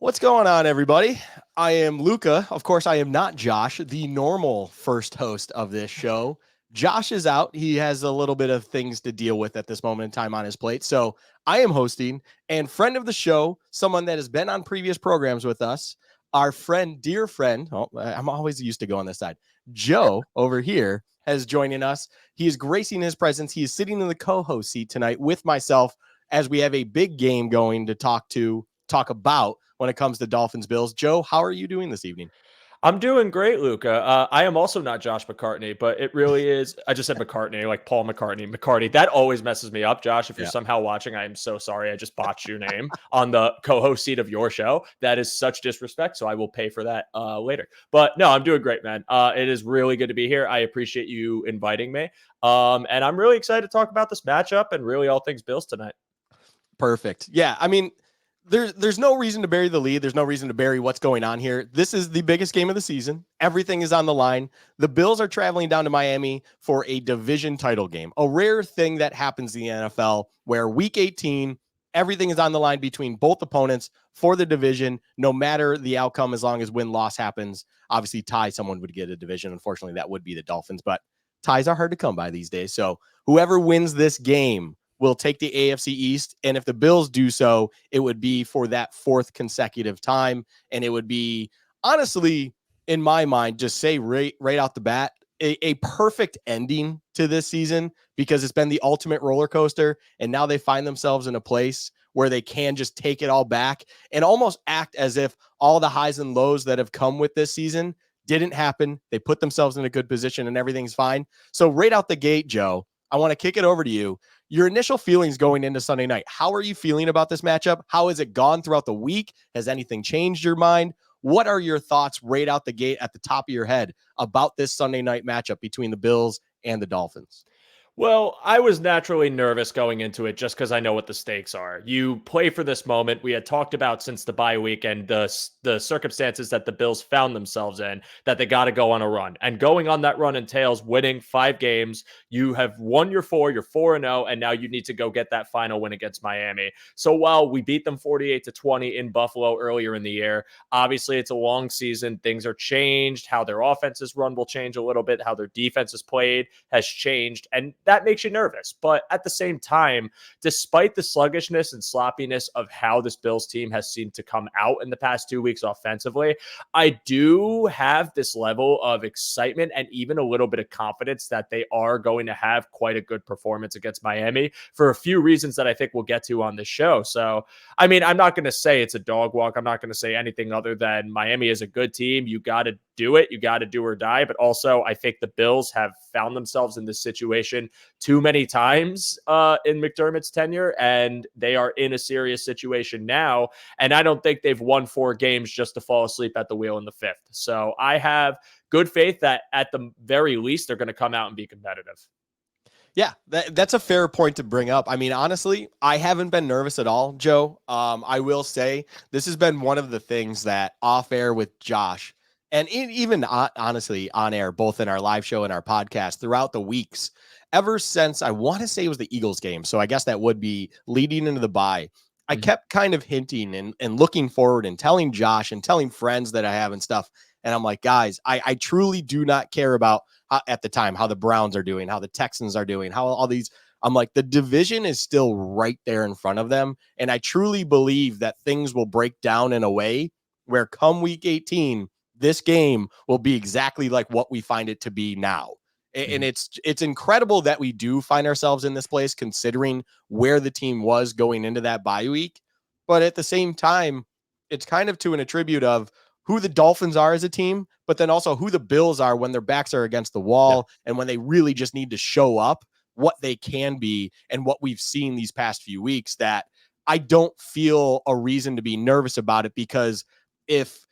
What's going on, everybody? I am Luka. Of course, I am not Josh, the normal first host of this show. Josh is out. He has a little bit of things to deal with at this moment in time on his plate. So I am hosting, and friend of the show, someone that has been on previous programs with us, our friend, dear friend, I'm always used to go on this side, Joe over here has joining us. He is gracing his presence. He is sitting in the co-host seat tonight with myself as we have a big game going to talk about when it comes to Dolphins Bills. Joe, how are you doing this evening? I'm doing great, Luca. I am also not Josh McCartney, but it really is. I just said McCartney, like Paul McCartney. McCartney. That always messes me up, Josh. If you're Yeah. somehow watching, I am so sorry. I just botched your name on the co-host seat of your show. That is such disrespect. So I will pay for that later. But no, I'm doing great, man. It is really good to be here. I appreciate you inviting me. And I'm really excited to talk about this matchup and really all things Bills tonight. Perfect. Yeah, I mean, there's no reason to bury the lead. There's no reason to bury what's going on here. This is the biggest game of the season. Everything is on the line. The Bills are traveling down to Miami for a division title game, a rare thing that happens in the NFL where week 18, everything is on the line between both opponents for the division, no matter the outcome, as long as win-loss happens. Obviously, tie, someone would get a division. Unfortunately, that would be the Dolphins, but ties are hard to come by these days. So whoever wins this game will take the AFC East. And if the Bills do so, it would be for that fourth consecutive time. And it would be, honestly, in my mind, just say right out the bat, a perfect ending to this season, because it's been the ultimate roller coaster. And now they find themselves in a place where they can just take it all back and almost act as if all the highs and lows that have come with this season didn't happen. They put themselves in a good position and everything's fine. So right out the gate, Joe, I want to kick it over to you. Your initial feelings going into Sunday night. How are you feeling about this matchup? How has it gone throughout the week? Has anything changed your mind? What are your thoughts right out the gate at the top of your head about this Sunday night matchup between the Bills and the Dolphins? Well, I was naturally nervous going into it just because I know what the stakes are. You play for this moment. We had talked about since the bye week and the circumstances that the Bills found themselves in, that they got to go on a run. And going on that run entails winning 5 games. You have won your 4, you're 4-0, and now you need to go get that final win against Miami. So while we beat them 48-20 in Buffalo earlier in the year, obviously it's a long season. Things are changed. How their offenses run will change a little bit. How their defense is played has changed. And that makes you nervous. But at the same time, despite the sluggishness and sloppiness of how this Bills team has seemed to come out in the past 2 weeks offensively, I do have this level of excitement and even a little bit of confidence that they are going to have quite a good performance against Miami for a few reasons that I think we'll get to on this show. So, I mean, I'm not going to say it's a dog walk. I'm not going to say anything other than Miami is a good team. You got to do it. You got to do or die. But also, I think the Bills have found themselves in this situation too many times in McDermott's tenure, and they are in a serious situation now. And I don't think they've won 4 games just to fall asleep at the wheel in the 5th. So I have good faith that at the very least, they're going to come out and be competitive. Yeah, that's a fair point to bring up. I mean, honestly, I haven't been nervous at all, Joe. I will say this has been one of the things that off air with Josh, and even honestly on air, both in our live show and our podcast throughout the weeks, ever since I want to say it was the Eagles game. So I guess that would be leading into the bye. I kept kind of hinting and looking forward and telling Josh and telling friends that I have and stuff. And I'm like, guys, I truly do not care about at the time how the Browns are doing, how the Texans are doing, how all these. I'm like, the division is still right there in front of them. And I truly believe that things will break down in a way where come week 18, this game will be exactly like what we find it to be now. And it's incredible that we do find ourselves in this place considering where the team was going into that bye week. But at the same time, it's kind of to an attribute of who the Dolphins are as a team, but then also who the Bills are when their backs are against the wall and when they really just need to show up what they can be and what we've seen these past few weeks, that I don't feel a reason to be nervous about it, because if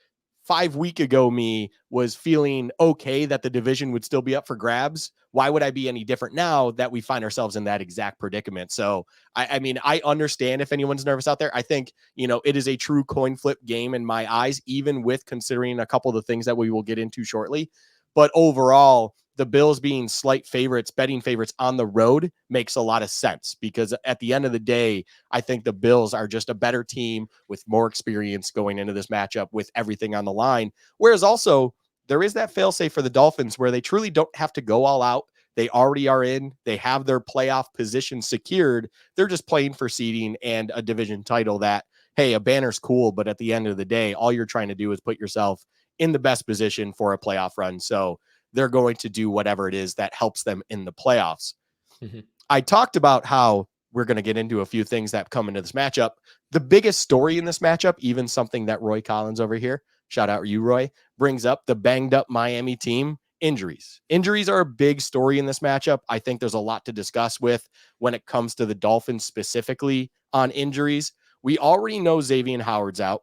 5 week ago me was feeling okay that the division would still be up for grabs, why would I be any different now that we find ourselves in that exact predicament? So, I mean, I understand if anyone's nervous out there. I think, it is a true coin flip game in my eyes, even with considering a couple of the things that we will get into shortly. But overall, the Bills being slight favorites, betting favorites on the road makes a lot of sense because at the end of the day, I think the Bills are just a better team with more experience going into this matchup with everything on the line. Whereas also there is that failsafe for the Dolphins where they truly don't have to go all out. They already are in. They have their playoff position secured. They're just playing for seeding and a division title that, hey, a banner's cool, but at the end of the day, all you're trying to do is put yourself in the best position for a playoff run. So they're going to do whatever it is that helps them in the playoffs. Mm-hmm. I talked about how we're going to get into a few things that come into this matchup. The biggest story in this matchup, even something that Roy Collins over here, shout out you, Roy, brings up, the banged up Miami team. Injuries. Injuries are a big story in this matchup. I think there's a lot to discuss with when it comes to the Dolphins specifically on injuries. We already know Xavier Howard's out.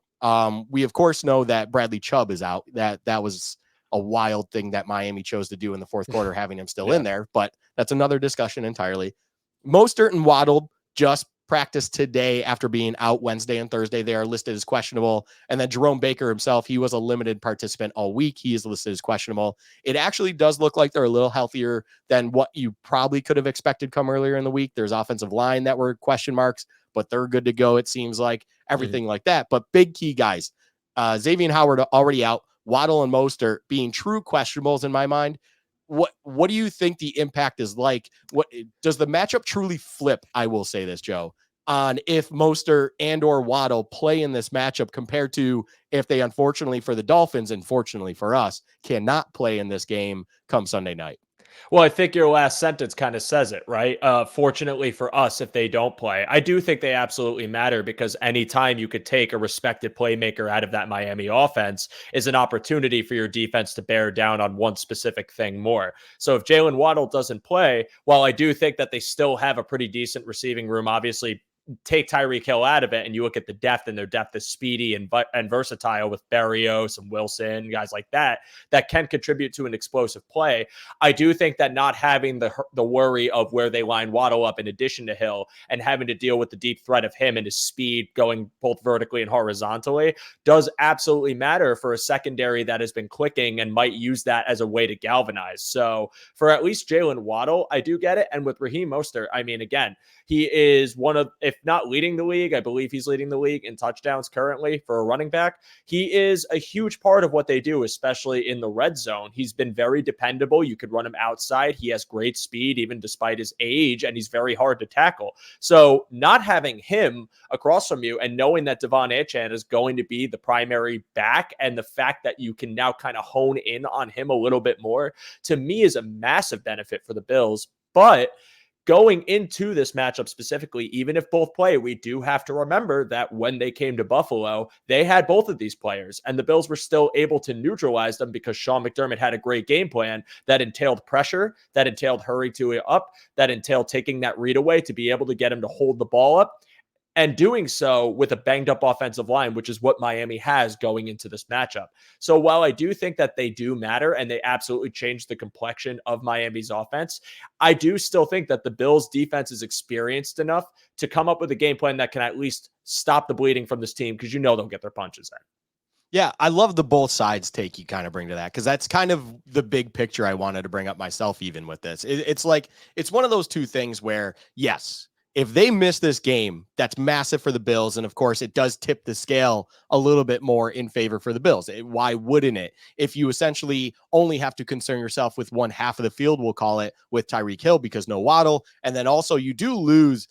We of course know that Bradley Chubb is out. That was a wild thing that Miami chose to do in the fourth quarter, having him still in there, but that's another discussion entirely. Mostert and Waddle just practiced today after being out Wednesday and Thursday. They are listed as questionable. And then Jerome Baker himself, he was a limited participant all week. He is listed as questionable. It actually does look like they're a little healthier than what you probably could have expected come earlier in the week. There's offensive line that were question marks, but they're good to go. It seems like everything like that, but big key guys, Xavier Howard already out, Waddle and Mostert being true questionables in my mind. What do you think the impact is like? What does the matchup truly flip? I will say this, Joe, on if Mostert and or Waddle play in this matchup compared to if they, unfortunately for the Dolphins and fortunately for us, cannot play in this game come Sunday night. Well, I think your last sentence kind of says it, right? Fortunately for us, if they don't play, I do think they absolutely matter because anytime you could take a respected playmaker out of that Miami offense is an opportunity for your defense to bear down on one specific thing more. So if Jalen Waddle doesn't play, while I do think that they still have a pretty decent receiving room, obviously take Tyreek Hill out of it and you look at the depth, and their depth is speedy and versatile with Berrios and Wilson, guys like that can contribute to an explosive play. I do think that not having the worry of where they line Waddle up in addition to Hill and having to deal with the deep threat of him and his speed going both vertically and horizontally does absolutely matter for a secondary that has been clicking and might use that as a way to galvanize. So for at least Jalen Waddle, I do get it. And with Raheem Mostert, I mean, again, he is one of, if not leading the league, I believe he's leading the league in touchdowns currently for a running back. He is a huge part of what they do, especially in the red zone. He's been very dependable. You could run him outside. He has great speed, even despite his age, and he's very hard to tackle. So not having him across from you and knowing that Devon Achane is going to be the primary back, and the fact that you can now kind of hone in on him a little bit more, to me is a massive benefit for the Bills. But going into this matchup specifically, even if both play, we do have to remember that when they came to Buffalo, they had both of these players, and the Bills were still able to neutralize them because Sean McDermott had a great game plan that entailed pressure, that entailed hurry to it up, that entailed taking that read away to be able to get him to hold the ball up, and doing so with a banged up offensive line, which is what Miami has going into this matchup. So while I do think that they do matter and they absolutely change the complexion of Miami's offense, I do still think that the Bills defense is experienced enough to come up with a game plan that can at least stop the bleeding from this team, because they'll get their punches in. Yeah, I love the both sides take you kind of bring to that, because that's kind of the big picture I wanted to bring up myself even with this. It's like, it's one of those two things where, yes, if they miss this game, that's massive for the Bills. And of course, it does tip the scale a little bit more in favor for the Bills. Why wouldn't it? If you essentially only have to concern yourself with one half of the field, we'll call it, with Tyreek Hill because no Waddle. And then also you do lose.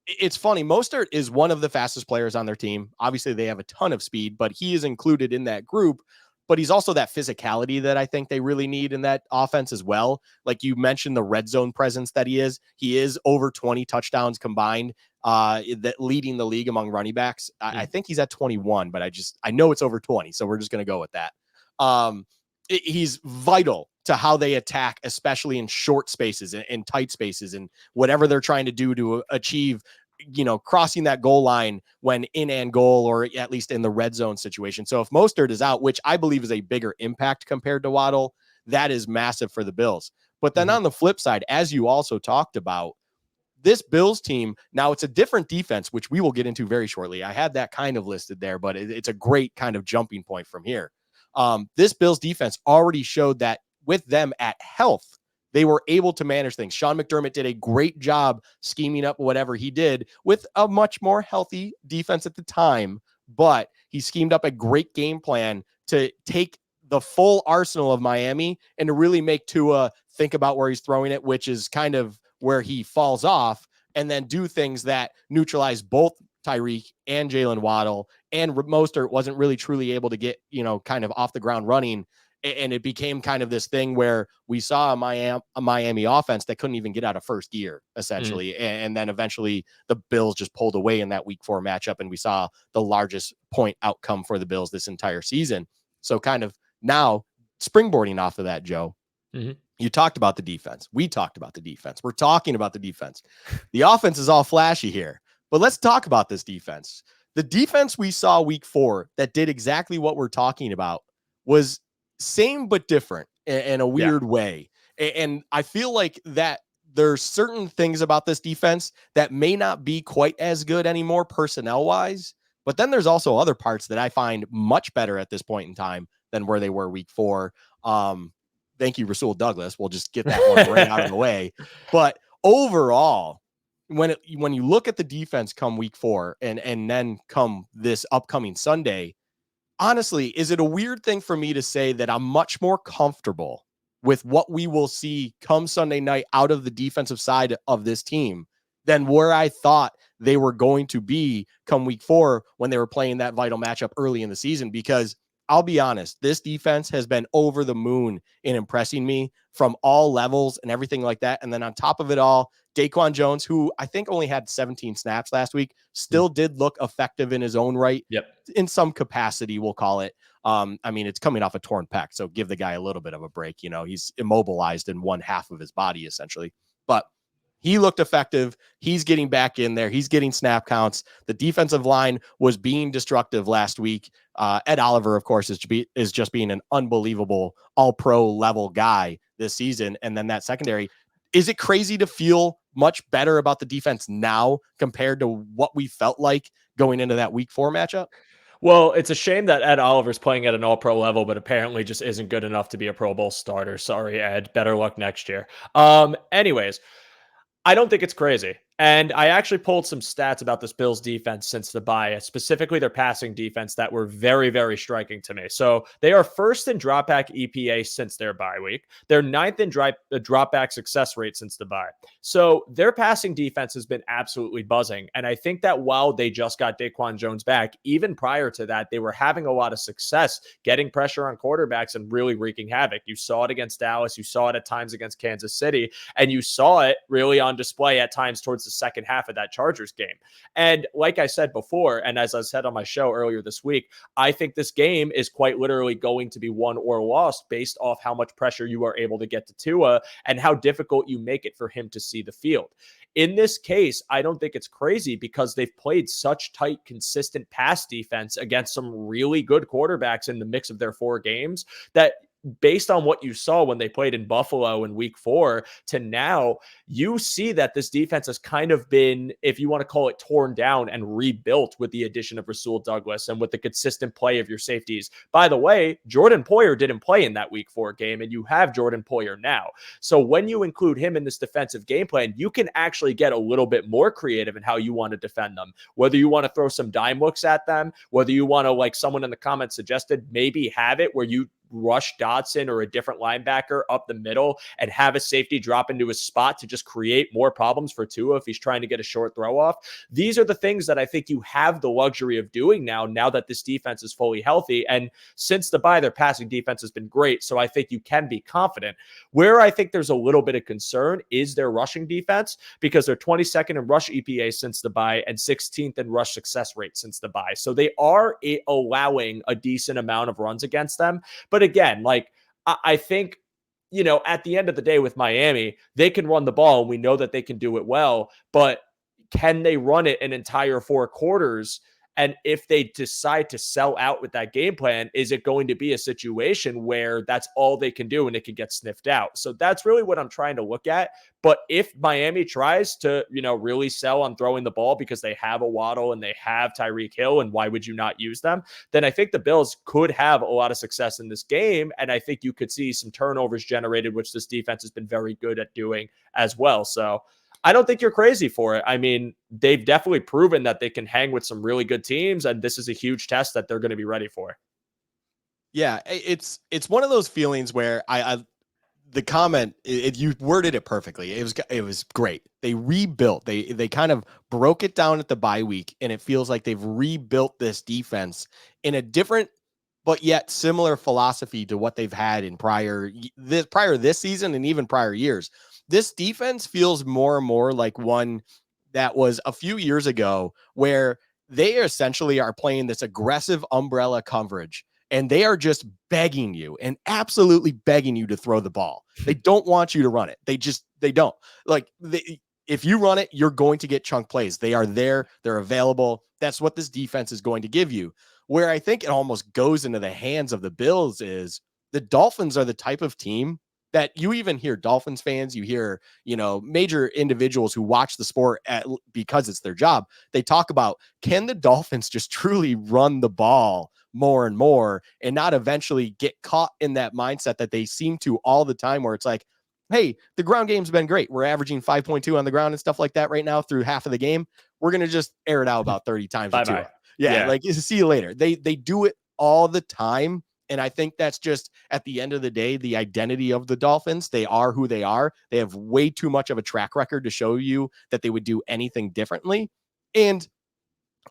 It's funny. Mostert is one of the fastest players on their team. Obviously, they have a ton of speed, but he is included in that group. But he's also that physicality that I think they really need in that offense as well. Like you mentioned, the red zone presence that he is over 20 touchdowns combined, that leading the league among running backs. I think he's at 21, but I know it's over 20. So we're just going to go with that. He's vital to how they attack, especially in short spaces and tight spaces and whatever they're trying to do to achieve, crossing that goal line when in and goal, or at least in the red zone situation. So if Mostert is out, which I believe is a bigger impact compared to Waddle, that is massive for the Bills. But then on the flip side, as you also talked about, this Bills team, now it's a different defense, which we will get into very shortly. I had that kind of listed there, but it's a great kind of jumping point from here. This Bills defense already showed that with them at health, they were able to manage things. Sean McDermott did a great job scheming up whatever he did with a much more healthy defense at the time, but he schemed up a great game plan to take the full arsenal of Miami and to really make Tua think about where he's throwing it, which is kind of where he falls off, and then do things that neutralize both Tyreek and Jalen Waddle, and Mostert wasn't really truly able to get, kind of off the ground running. And it became kind of this thing where we saw a Miami offense that couldn't even get out of first gear, essentially. And then eventually the Bills just pulled away in that week 4 matchup. And we saw the largest point outcome for the Bills this entire season. So kind of now springboarding off of that, Joe, you talked about the defense. We talked about the defense. We're talking about the defense. The offense is all flashy here, but let's talk about this defense. The defense we saw week 4 that did exactly what we're talking about was same but different in a weird way. And I feel like that there's certain things about this defense that may not be quite as good anymore personnel wise, but then there's also other parts that I find much better at this point in time than where they were week 4. Thank you, Rasul Douglas. We'll just get that one right out of the way. But overall, when you look at the defense come week 4 and then come this upcoming Sunday, honestly, is it a weird thing for me to say that I'm much more comfortable with what we will see come Sunday night out of the defensive side of this team than where I thought they were going to be come week 4 when they were playing that vital matchup early in the season? Because I'll be honest, this defense has been over the moon in impressing me from all levels and everything like that. And then on top of it all, Daquan Jones, who I think only had 17 snaps last week, still did look effective in his own right. In some capacity, we'll call it. I mean, it's coming off a torn pec, so give the guy a little bit of a break. He's immobilized in one half of his body, essentially. But he looked effective. He's getting back in there. He's getting snap counts. The defensive line was being destructive last week. Ed Oliver, of course, is just being an unbelievable all-pro level guy this season. And then that secondary. Is it crazy to feel much better about the defense now compared to what we felt like going into that week 4 matchup? Well, it's a shame that Ed Oliver's playing at an all-pro level, but apparently just isn't good enough to be a Pro Bowl starter. Sorry, Ed. Better luck next year. Anyways, I don't think it's crazy. And I actually pulled some stats about this Bills defense since the bye, specifically their passing defense, that were very, very striking to me. So they are first in dropback EPA since their bye week. They're ninth in dropback success rate since the bye. So their passing defense has been absolutely buzzing. And I think that while they just got Daquan Jones back, even prior to that, they were having a lot of success getting pressure on quarterbacks and really wreaking havoc. You saw it against Dallas. You saw it at times against Kansas City. And you saw it really on display at times towards the second half of that Chargers game. And like I said before, and as I said on my show earlier this week, I think this game is quite literally going to be won or lost based off how much pressure you are able to get to Tua and how difficult you make it for him to see the field. In this case, I don't think it's crazy because they've played such tight, consistent pass defense against some really good quarterbacks in the mix of their 4 games that based on what you saw when they played in Buffalo in week 4 to now, you see that this defense has kind of been, if you want to call it, torn down and rebuilt with the addition of Rasul Douglas and with the consistent play of your safeties. By the way, Jordan Poyer didn't play in that week 4 game, and you have Jordan Poyer now. So when you include him in this defensive game plan, you can actually get a little bit more creative in how you want to defend them. Whether you want to throw some dime looks at them, whether you want to, like someone in the comments suggested, maybe have it where you rush Dotson or a different linebacker up the middle and have a safety drop into his spot to just create more problems for Tua if he's trying to get a short throw off. These are the things that I think you have the luxury of doing now that this defense is fully healthy. And since the bye, their passing defense has been great. So I think you can be confident. Where I think there's a little bit of concern is their rushing defense, because they're 22nd in rush EPA since the bye and 16th in rush success rate since the bye. So they are allowing a decent amount of runs against them. But again, like I think, at the end of the day with Miami, they can run the ball and we know that they can do it well, but can they run it an entire 4 quarters And if they decide to sell out with that game plan, is it going to be a situation where that's all they can do and it can get sniffed out? So that's really what I'm trying to look at. But if Miami tries to, really sell on throwing the ball because they have a Waddle and they have Tyreek Hill, and why would you not use them? Then I think the Bills could have a lot of success in this game. And I think you could see some turnovers generated, which this defense has been very good at doing as well. So I don't think you're crazy for it. I mean, they've definitely proven that they can hang with some really good teams, and this is a huge test that they're going to be ready for. Yeah, it's one of those feelings where I the comment, you worded it perfectly. It was great. They rebuilt. They kind of broke it down at the bye week, and it feels like they've rebuilt this defense in a different but yet similar philosophy to what they've had in prior this season and even prior years. This defense feels more and more like one that was a few years ago, where they essentially are playing this aggressive umbrella coverage, and they are just begging you and absolutely begging you to throw the ball. They don't want you to run it. They don't. If you run it, you're going to get chunk plays. They are there. They're available. That's what this defense is going to give you. Where I think it almost goes into the hands of the Bills is the Dolphins are the type of team that you even hear Dolphins fans, you hear, major individuals who watch the sport because it's their job. They talk about, can the Dolphins just truly run the ball more and more and not eventually get caught in that mindset that they seem to all the time, where it's like, hey, the ground game's been great. We're averaging 5.2 on the ground and stuff like that right now through half of the game. We're going to just air it out about 30 times. Bye-bye. Yeah, like, see you later. They do it all the time. And I think that's just, at the end of the day, the identity of the Dolphins. They are who they are. They have way too much of a track record to show you that they would do anything differently. And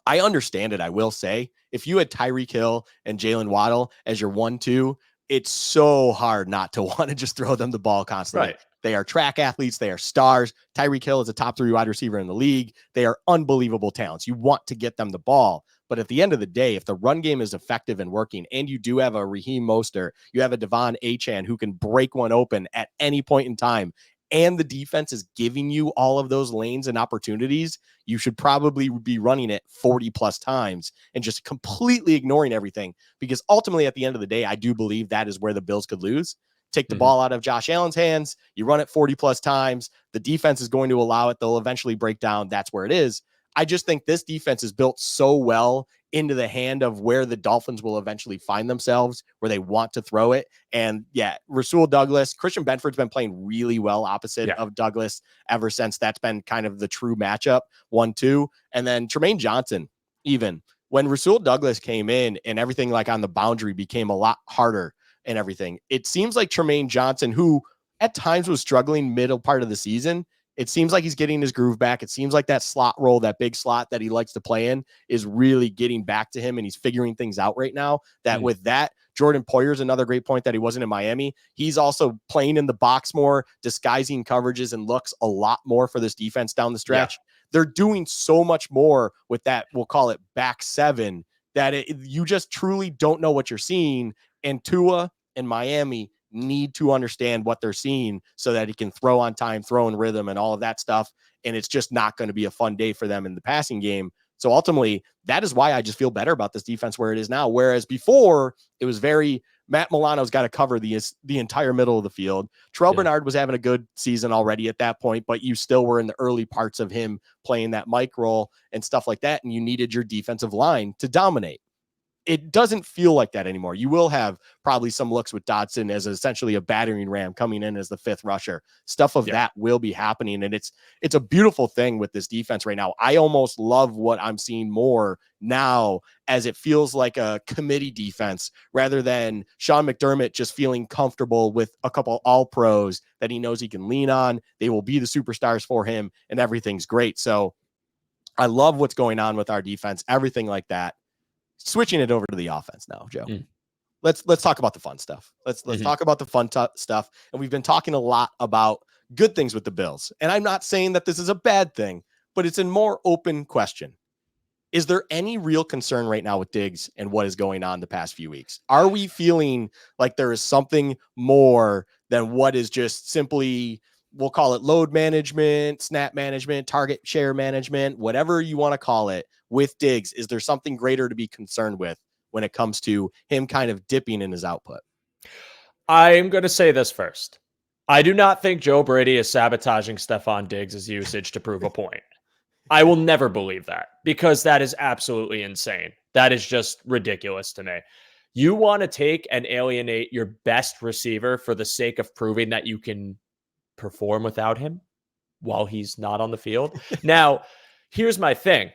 I understand it. I will say, if you had Tyreek Hill and Jalen Waddle as your 1-2, it's so hard not to want to just throw them the ball constantly. Right. They are track athletes. They are stars. Tyreek Hill is a top 3 wide receiver in the league. They are unbelievable talents. You want to get them the ball. But at the end of the day, if the run game is effective and working, and you do have a Raheem Mostert, you have a Devon Achane who can break one open at any point in time, and the defense is giving you all of those lanes and opportunities, you should probably be running it 40 plus times and just completely ignoring everything. Because ultimately, at the end of the day, I do believe that is where the Bills could lose. Take the ball out of Josh Allen's hands. You run it 40 plus times. The defense is going to allow it. They'll eventually break down. That's where it is. I just think this defense is built so well into the hand of where the Dolphins will eventually find themselves, where they want to throw it. And yeah, Rasul Douglas, Christian Benford's been playing really well opposite of Douglas ever since. That's been kind of the true matchup, 1-2. And then Tremaine Johnson, even when Rasul Douglas came in and everything like on the boundary became a lot harder and everything, it seems like Tremaine Johnson, who at times was struggling middle part of the season, it seems like he's getting his groove back. It seems like that slot role, that big slot that he likes to play in, is really getting back to him, and he's figuring things out right now. That with that, Jordan Poyer's another great point that he wasn't in Miami. He's also playing in the box more, disguising coverages and looks a lot more for this defense down the stretch. They're doing so much more with that, we'll call it back seven, that you just truly don't know what you're seeing. And Tua and Miami need to understand what they're seeing so that he can throw on time, throw in rhythm, and all of that stuff. And it's just not going to be a fun day for them in the passing game. So ultimately, that is why I just feel better about this defense where it is now. Whereas before, it was very, Matt Milano's got to cover the entire middle of the field. Terrell Bernard was having a good season already at that point, but you still were in the early parts of him playing that Mike role and stuff like that. And you needed your defensive line to dominate. It doesn't feel like that anymore. You will have probably some looks with Dotson as essentially a battering ram coming in as the fifth rusher. Stuff of that will be happening. And it's a beautiful thing with this defense right now. I almost love what I'm seeing more now, as it feels like a committee defense rather than Sean McDermott just feeling comfortable with a couple all pros that he knows he can lean on. They will be the superstars for him and everything's great. So I love what's going on with our defense, everything like that. Switching it over to the offense now, Joe. Let's talk about the fun stuff. Let's talk about the fun stuff. And we've been talking a lot about good things with the Bills. And I'm not saying that this is a bad thing, but it's a more open question. Is there any real concern right now with Diggs and what is going on the past few weeks? Are we feeling like there is something more than what is just simply we'll call it load management, snap management, target share management, whatever you want to call it with Diggs? Is there something greater to be concerned with when it comes to him kind of dipping in his output? I'm going to say this first. I do not think Joe Brady is sabotaging Stephon Diggs' usage to prove a point. I will never believe that because that is absolutely insane. That is just ridiculous to me. You want to take and alienate your best receiver for the sake of proving that you can perform without him while he's not on the field. Now, here's my thing.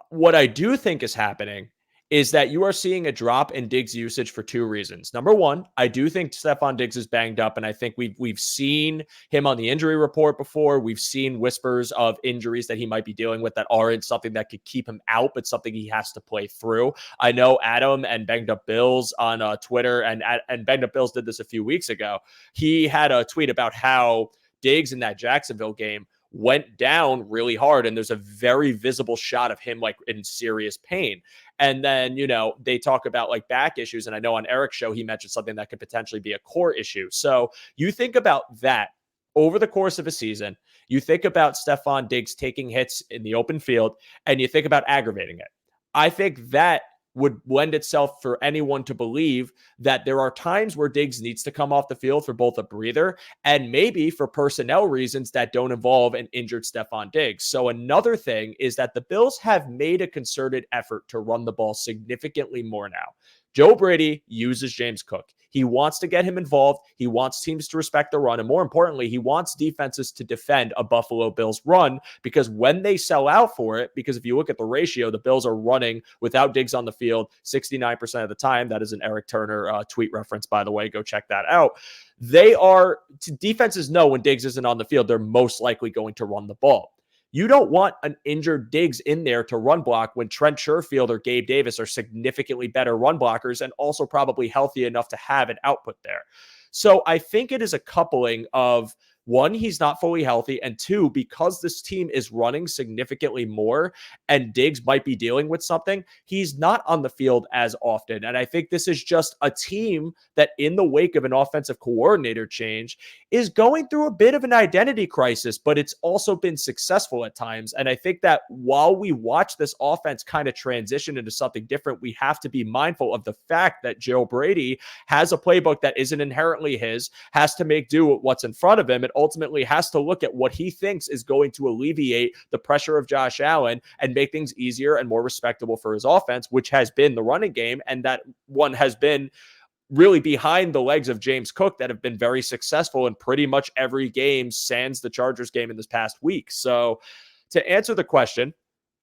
What I do think is happening is that you are seeing a drop in Diggs usage for two reasons. Number one, I do think Stephon Diggs is banged up, and I think we've seen him on the injury report before. We've seen whispers of injuries that he might be dealing with that aren't something that could keep him out, but something he has to play through. I know Adam and Banged Up Bills on Twitter, and Banged Up Bills did this a few weeks ago. He had a tweet about how Diggs in that Jacksonville game went down really hard, and there's a very visible shot of him like in serious pain. And then, they talk about like back issues. And I know on Eric's show, he mentioned something that could potentially be a core issue. So you think about that over the course of a season, you think about Stephon Diggs taking hits in the open field, and you think about aggravating it. I think that would lend itself for anyone to believe that there are times where Diggs needs to come off the field for both a breather and maybe for personnel reasons that don't involve an injured Stephon Diggs. So another thing is that the Bills have made a concerted effort to run the ball significantly more now. Joe Brady uses James Cook. He wants to get him involved. He wants teams to respect the run. And more importantly, he wants defenses to defend a Buffalo Bills run, because when they sell out for it, because if you look at the ratio, the Bills are running without Diggs on the field 69% of the time. That is an Eric Turner tweet reference, by the way. Go check that out. Defenses know when Diggs isn't on the field, they're most likely going to run the ball. You don't want an injured Diggs in there to run block when Trent Sherfield or Gabe Davis are significantly better run blockers and also probably healthy enough to have an output there. So I think it is a coupling of, one, he's not fully healthy, and two, because this team is running significantly more and Diggs might be dealing with something, he's not on the field as often. And I think this is just a team that, in the wake of an offensive coordinator change, is going through a bit of an identity crisis, but it's also been successful at times. And I think that while we watch this offense kind of transition into something different, we have to be mindful of the fact that Joe Brady has a playbook that isn't inherently his, has to make do with what's in front of him, and ultimately has to look at what he thinks is going to alleviate the pressure of Josh Allen and make things easier and more respectable for his offense, which has been the running game. And that one has been really behind the legs of James Cook that have been very successful in pretty much every game, sans the Chargers game in this past week. So to answer the question,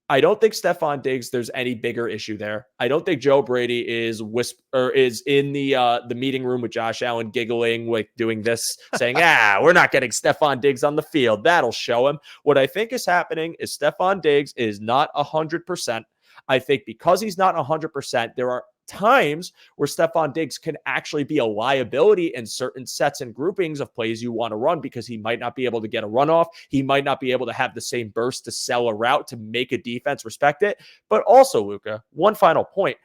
I don't think Stephon Diggs, there's any bigger issue there. I don't think Joe Brady is in the meeting room with Josh Allen giggling, like doing this, saying, we're not getting Stephon Diggs on the field. That'll show him. What I think is happening is Stephon Diggs is not 100%. I think because he's not 100%, there are times where Stephon Diggs can actually be a liability in certain sets and groupings of plays you want to run, because he might not be able to get a runoff. He might not be able to have the same burst to sell a route to make a defense respect it. But also, Luka, one final point.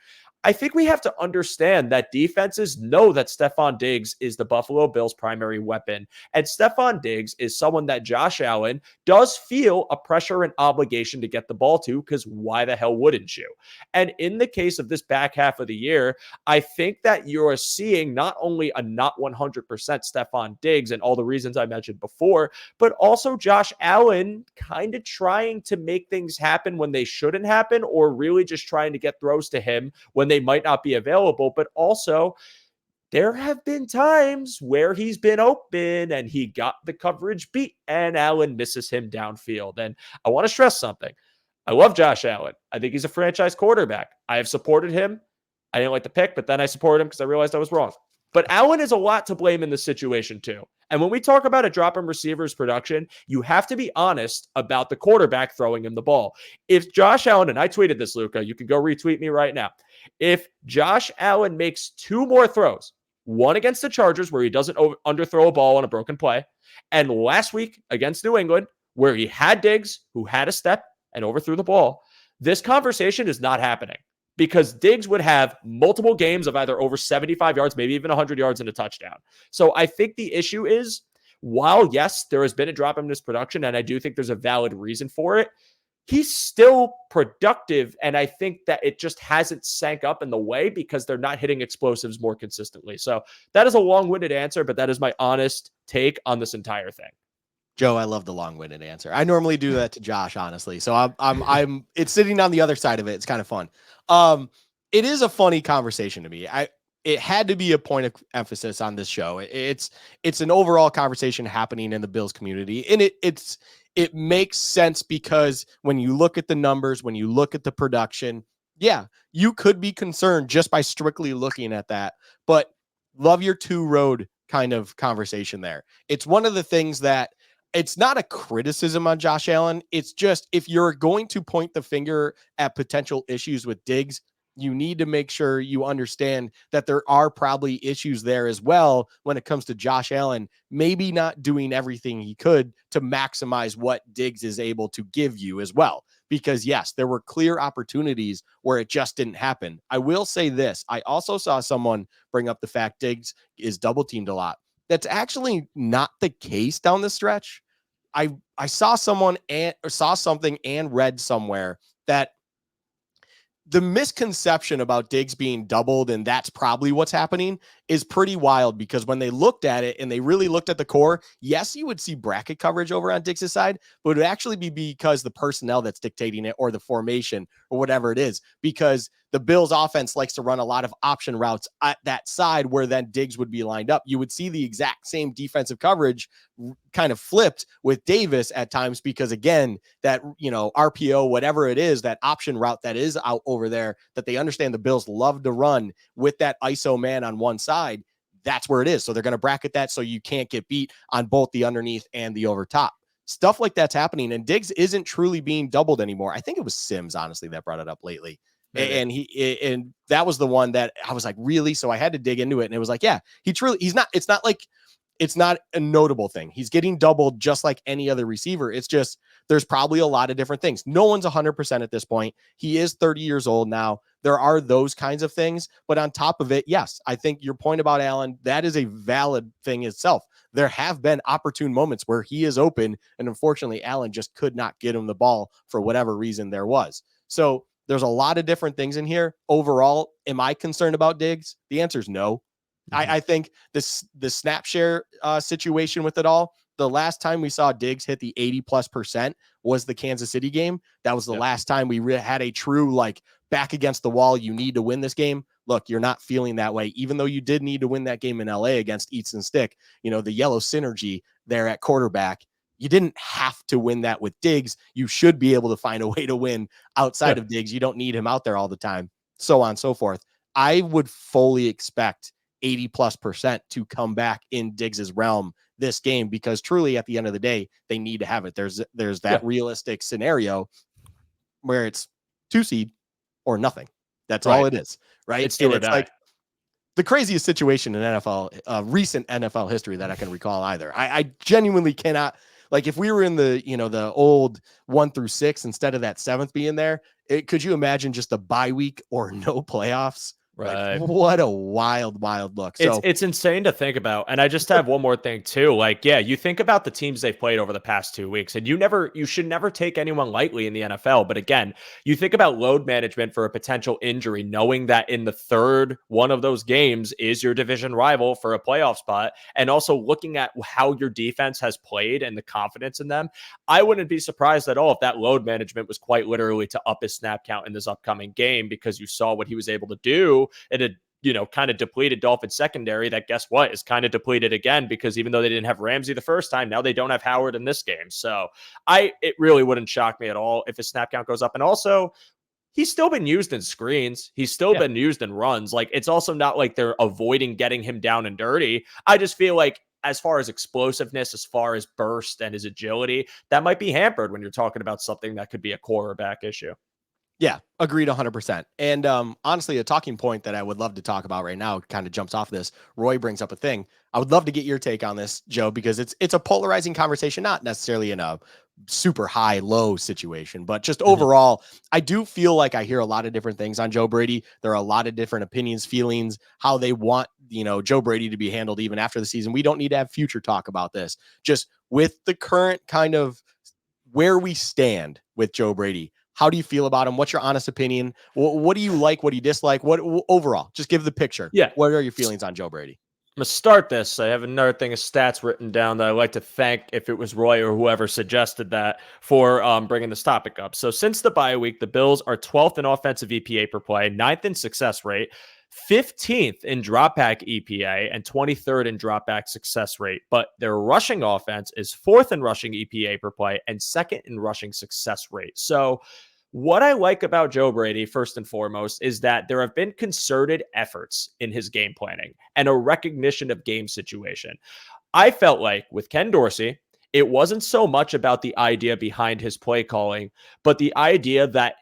I think we have to understand that defenses know that Stephon Diggs is the Buffalo Bills' primary weapon. And Stephon Diggs is someone that Josh Allen does feel a pressure and obligation to get the ball to, because why the hell wouldn't you? And in the case of this back half of the year, I think that you're seeing not only a not 100% Stephon Diggs and all the reasons I mentioned before, but also Josh Allen kind of trying to make things happen when they shouldn't happen, or really just trying to get throws to him when they might not be available. But also, there have been times where he's been open and he got the coverage beat and Allen misses him downfield. And I want to stress something. I love Josh Allen. I think he's a franchise quarterback. I have supported him. I didn't like the pick, but then I supported him because I realized I was wrong. But Allen is a lot to blame in this situation too. And when we talk about a drop in receivers production, you have to be honest about the quarterback throwing him the ball. If Josh Allen, and I tweeted this, Luka, you can go retweet me right now. If Josh Allen makes two more throws, one against the Chargers where he doesn't underthrow a ball on a broken play, and last week against New England where he had Diggs who had a step and overthrew the ball, this conversation is not happening, because Diggs would have multiple games of either over 75 yards, maybe even 100 yards and a touchdown. So I think the issue is while, yes, there has been a drop in his production, and I do think there's a valid reason for it, he's still productive. And I think that it just hasn't sank up in the way because they're not hitting explosives more consistently. So that is a long-winded answer, but that is my honest take on this entire thing. Joe, I love the long-winded answer. I normally do that to Josh, honestly. So I'm it's sitting on the other side of it. It's kind of fun. It is a funny conversation to me. It had to be a point of emphasis on this show. It's an overall conversation happening in the Bills community, and it makes sense because when you look at the numbers, when you look at the production, yeah, you could be concerned just by strictly looking at that. But love your two road kind of conversation there. It's one of the things that it's not a criticism on Josh Allen. It's just if you're going to point the finger at potential issues with Diggs, you need to make sure you understand that there are probably issues there as well when it comes to Josh Allen, maybe not doing everything he could to maximize what Diggs is able to give you as well. Because yes, there were clear opportunities where it just didn't happen. I will say this. I also saw someone bring up the fact Diggs is double teamed a lot. That's actually not the case down the stretch. I saw someone saw something and read somewhere that the misconception about Diggs being doubled and that's probably what's happening is pretty wild, because when they looked at it and they really looked at the core, yes, you would see bracket coverage over on Diggs' side, but it would actually be because the personnel that's dictating it or the formation or whatever it is, because the Bills offense likes to run a lot of option routes at that side where then Diggs would be lined up. You would see the exact same defensive coverage kind of flipped with Davis at times, because again, that, RPO, whatever it is, that option route that is out over there that they understand the Bills love to run with that ISO man on one side, that's where it is. So they're going to bracket that so you can't get beat on both the underneath and the over top. Stuff like that's happening, and Diggs isn't truly being doubled anymore. I think it was Sims, honestly, that brought it up lately. Maybe. And that was the one that I was like, really? So I had to dig into it, and it was like, yeah, he's not, it's not a notable thing. He's getting doubled just like any other receiver. It's just, there's probably a lot of different things. No one's 100% at this point. He is 30 years old now. There are those kinds of things, but on top of it, yes, I think your point about Allen, that is a valid thing itself. There have been opportune moments where he is open, and unfortunately, Allen just could not get him the ball for whatever reason there was. So there's a lot of different things in here. Overall, am I concerned about Diggs? The answer is no. I think the snap share situation with it all, the last time we saw Diggs hit the 80+% was the Kansas City game. That was the last time we had a true, like, back against the wall, you need to win this game. Look, you're not feeling that way, even though you did need to win that game in LA against Eats and Stick. The yellow synergy there at quarterback. You didn't have to win that with Diggs. You should be able to find a way to win outside of Diggs. You don't need him out there all the time, so on and so forth. I would fully expect 80+% to come back in Diggs's realm this game, because truly at the end of the day, they need to have it. There's that realistic scenario where it's 2 seed or nothing. That's all it is, right? It's do or die. Like the craziest situation in NFL, recent NFL history that I can recall either. I genuinely cannot, like, if we were in the, the old 1 through 6 instead of that 7th being there, could you imagine just a bye week or no playoffs? Right. Like, what a wild look. So it's insane to think about. And I just have one more thing too. Like, yeah, you think about the teams they've played over the past 2 weeks, and you should never take anyone lightly in the NFL. But again, you think about load management for a potential injury, knowing that in the third one of those games is your division rival for a playoff spot, and also looking at how your defense has played and the confidence in them. I wouldn't be surprised at all if that load management was quite literally to up his snap count in this upcoming game, because you saw what he was able to do. It had, kind of depleted Dolphins secondary that, guess what, is kind of depleted again, because even though they didn't have Ramsey the first time, now they don't have Howard in this game. So it really wouldn't shock me at all if his snap count goes up. And also, he's still been used in screens. He's still been used in runs. Like, it's also not like they're avoiding getting him down and dirty. I just feel like, as far as explosiveness, as far as burst and his agility, that might be hampered when you're talking about something that could be a quarterback issue. Yeah, agreed 100%. And honestly, a talking point that I would love to talk about right now kind of jumps off this. Roy brings up a thing. I would love to get your take on this, Joe, because it's a polarizing conversation, not necessarily in a super high low situation. But just overall, I do feel like I hear a lot of different things on Joe Brady. There are a lot of different opinions, feelings, how they want, Joe Brady to be handled even after the season. We don't need to have future talk about this. Just with the current kind of where we stand with Joe Brady, how do you feel about him? What's your honest opinion? What do you like? What do you dislike? What overall? Just give the picture. Yeah. What are your feelings on Joe Brady? I'm going to start this. I have another thing of stats written down that I'd like to thank, if it was Roy or whoever suggested that, for bringing this topic up. So since the bye week, the Bills are 12th in offensive EPA per play, 9th in success rate, 15th in dropback EPA, and 23rd in dropback success rate. But their rushing offense is 4th in rushing EPA per play and 2nd in rushing success rate. So what I like about Joe Brady, first and foremost, is that there have been concerted efforts in his game planning and a recognition of game situation. I felt like with Ken Dorsey, it wasn't so much about the idea behind his play calling, but the idea that,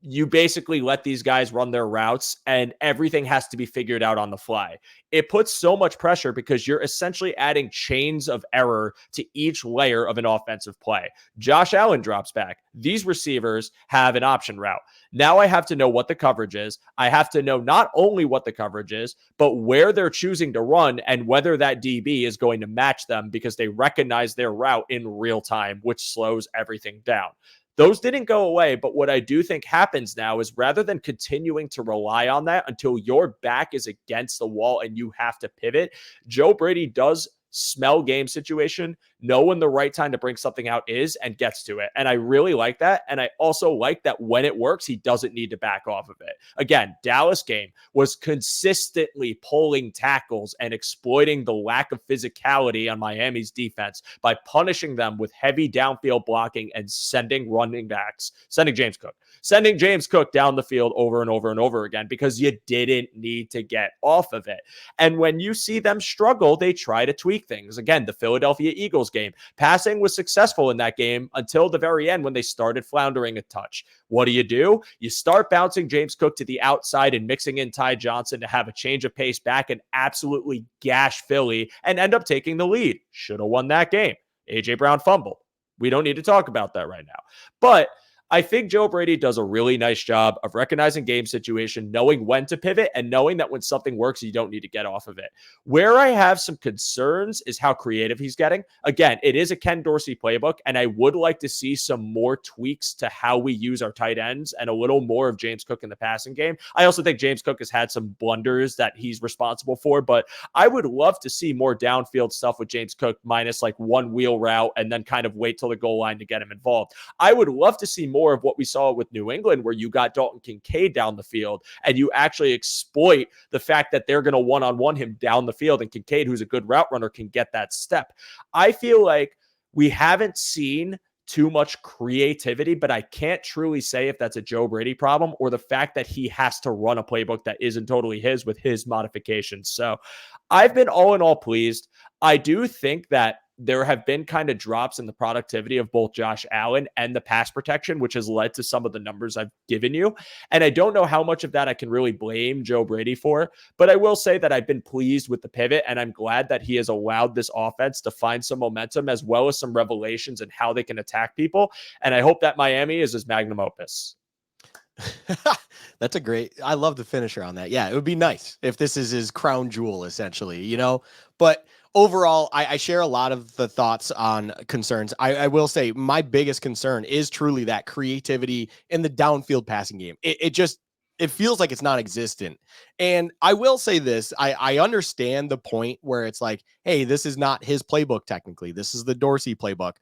you basically let these guys run their routes and everything has to be figured out on the fly. It puts so much pressure because you're essentially adding chains of error to each layer of an offensive play. Josh Allen drops back. These receivers have an option route. Now I have to know what the coverage is. I have to know not only what the coverage is, but where they're choosing to run and whether that DB is going to match them because they recognize their route in real time, which slows everything down. Those didn't go away, but what I do think happens now is rather than continuing to rely on that until your back is against the wall and you have to pivot, Joe Brady does smell game situation, know when the right time to bring something out is, and gets to it. And I really like that. And I also like that when it works, he doesn't need to back off of it. Again, Dallas game was consistently pulling tackles and exploiting the lack of physicality on Miami's defense by punishing them with heavy downfield blocking and sending James Cook down the field over and over and over again because you didn't need to get off of it. And when you see them struggle, they try to tweak things. Again, the Philadelphia Eagles game, passing was successful in that game until the very end when they started floundering a touch. What do? You start bouncing James Cook to the outside and mixing in Ty Johnson to have a change of pace back and absolutely gash Philly and end up taking the lead. Should have won that game. A.J. Brown fumbled. We don't need to talk about that right now. But I think Joe Brady does a really nice job of recognizing game situation, knowing when to pivot, and knowing that when something works, you don't need to get off of it. Where I have some concerns is how creative he's getting. Again, it is a Ken Dorsey playbook, and I would like to see some more tweaks to how we use our tight ends and a little more of James Cook in the passing game. I also think James Cook has had some blunders that he's responsible for, but I would love to see more downfield stuff with James Cook minus like one wheel route and then kind of wait till the goal line to get him involved. I would love to see more of what we saw with New England, where you got Dalton Kincaid down the field and you actually exploit the fact that they're going to one-on-one him down the field, and Kincaid, who's a good route runner, can get that step. I feel like we haven't seen too much creativity, but I can't truly say if that's a Joe Brady problem or the fact that he has to run a playbook that isn't totally his with his modifications. So I've been all in all pleased. I do think that there have been kind of drops in the productivity of both Josh Allen and the pass protection, which has led to some of the numbers I've given you. And I don't know how much of that I can really blame Joe Brady for, but I will say that I've been pleased with the pivot, and I'm glad that he has allowed this offense to find some momentum as well as some revelations in how they can attack people. And I hope that Miami is his magnum opus. That's I love the finisher on that. Yeah, it would be nice if this is his crown jewel, essentially, but overall, I share a lot of the thoughts on concerns. I will say my biggest concern is truly that creativity in the downfield passing game. It feels like it's non-existent. And I will say this, I understand the point where it's like, hey, this is not his playbook technically. This is the Dorsey playbook.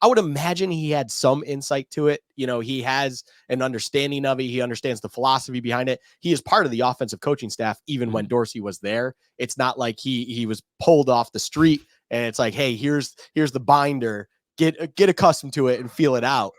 I would imagine he had some insight to it. He has an understanding of it. He understands the philosophy behind it. He is part of the offensive coaching staff, even when Dorsey was there. It's not like he was pulled off the street and it's like, hey, here's the binder. Get accustomed to it and feel it out.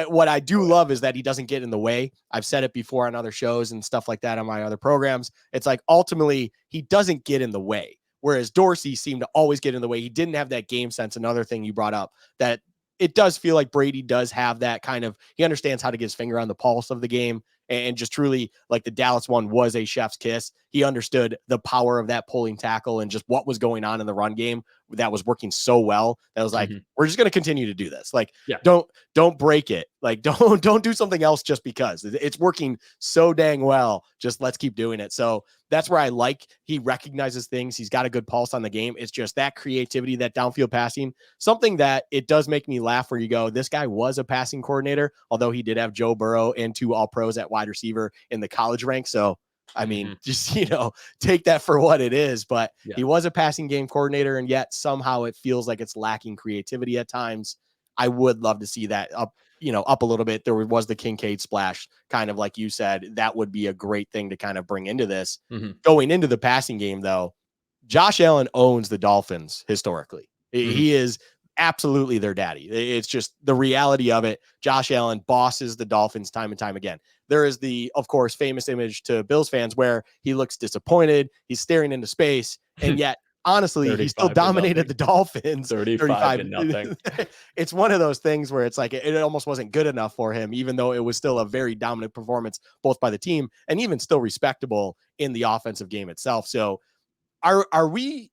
What I do love is that he doesn't get in the way. I've said it before on other shows and stuff like that on my other programs. It's like, ultimately, he doesn't get in the way. Whereas Dorsey seemed to always get in the way. He didn't have that game sense. Another thing you brought up, that it does feel like Brady does have that kind of, he understands how to get his finger on the pulse of the game, and just truly, like the Dallas one was a chef's kiss. He understood the power of that pulling tackle and just what was going on in the run game that was working so well that was like, we're just going to continue to do this. Like, Yeah. don't break it. Like, don't do something else just because it's working so dang well. Just let's keep doing it. So that's where I like, he recognizes things. He's got a good pulse on the game. It's just that creativity, that downfield passing, something that it does make me laugh where you go, this guy was a passing coordinator, although he did have Joe Burrow and 2 All-Pros at wide receiver in the college ranks. So, I mean, just, take that for what it is, but he was a passing game coordinator, and yet somehow it feels like it's lacking creativity at times. I would love to see that up a little bit. There was the Kincaid splash, kind of like you said, that would be a great thing to kind of bring into this. Going into the passing game, though, Josh Allen owns the Dolphins historically. He is absolutely their daddy. It's just the reality of it. Josh Allen bosses the Dolphins time and time again. There is the, of course, famous image to Bills fans where he looks disappointed. He's staring into space. And yet, honestly, he still dominated the Dolphins 35-0. It's one of those things where it's like it almost wasn't good enough for him, even though it was still a very dominant performance, both by the team and even still respectable in the offensive game itself. So are we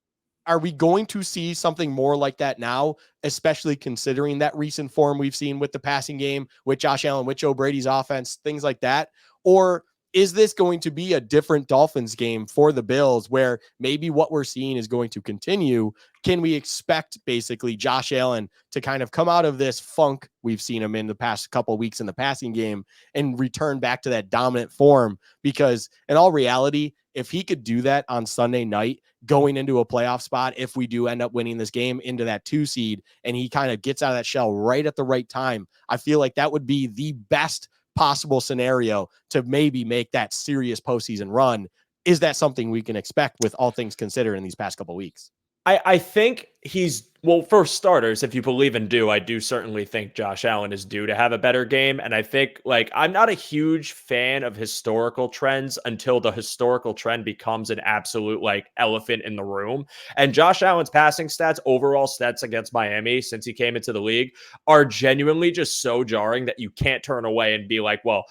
going to see something more like that now, especially considering that recent form we've seen with the passing game, with Josh Allen, with Joe Brady's offense, things like that? Or is this going to be a different Dolphins game for the Bills where maybe what we're seeing is going to continue? Can we expect basically Josh Allen to kind of come out of this funk we've seen him in the past couple of weeks in the passing game and return back to that dominant form? Because in all reality, if he could do that on Sunday night, going into a playoff spot, if we do end up winning this game into that 2 seed, and he kind of gets out of that shell right at the right time, I feel like that would be the best possible scenario to maybe make that serious postseason run. Is that something we can expect with all things considered in these past couple of weeks? I think for starters, if you believe in due, I do certainly think Josh Allen is due to have a better game. And I think, I'm not a huge fan of historical trends until the historical trend becomes an absolute, elephant in the room. And Josh Allen's passing stats, overall stats against Miami since he came into the league, are genuinely just so jarring that you can't turn away and be like, well,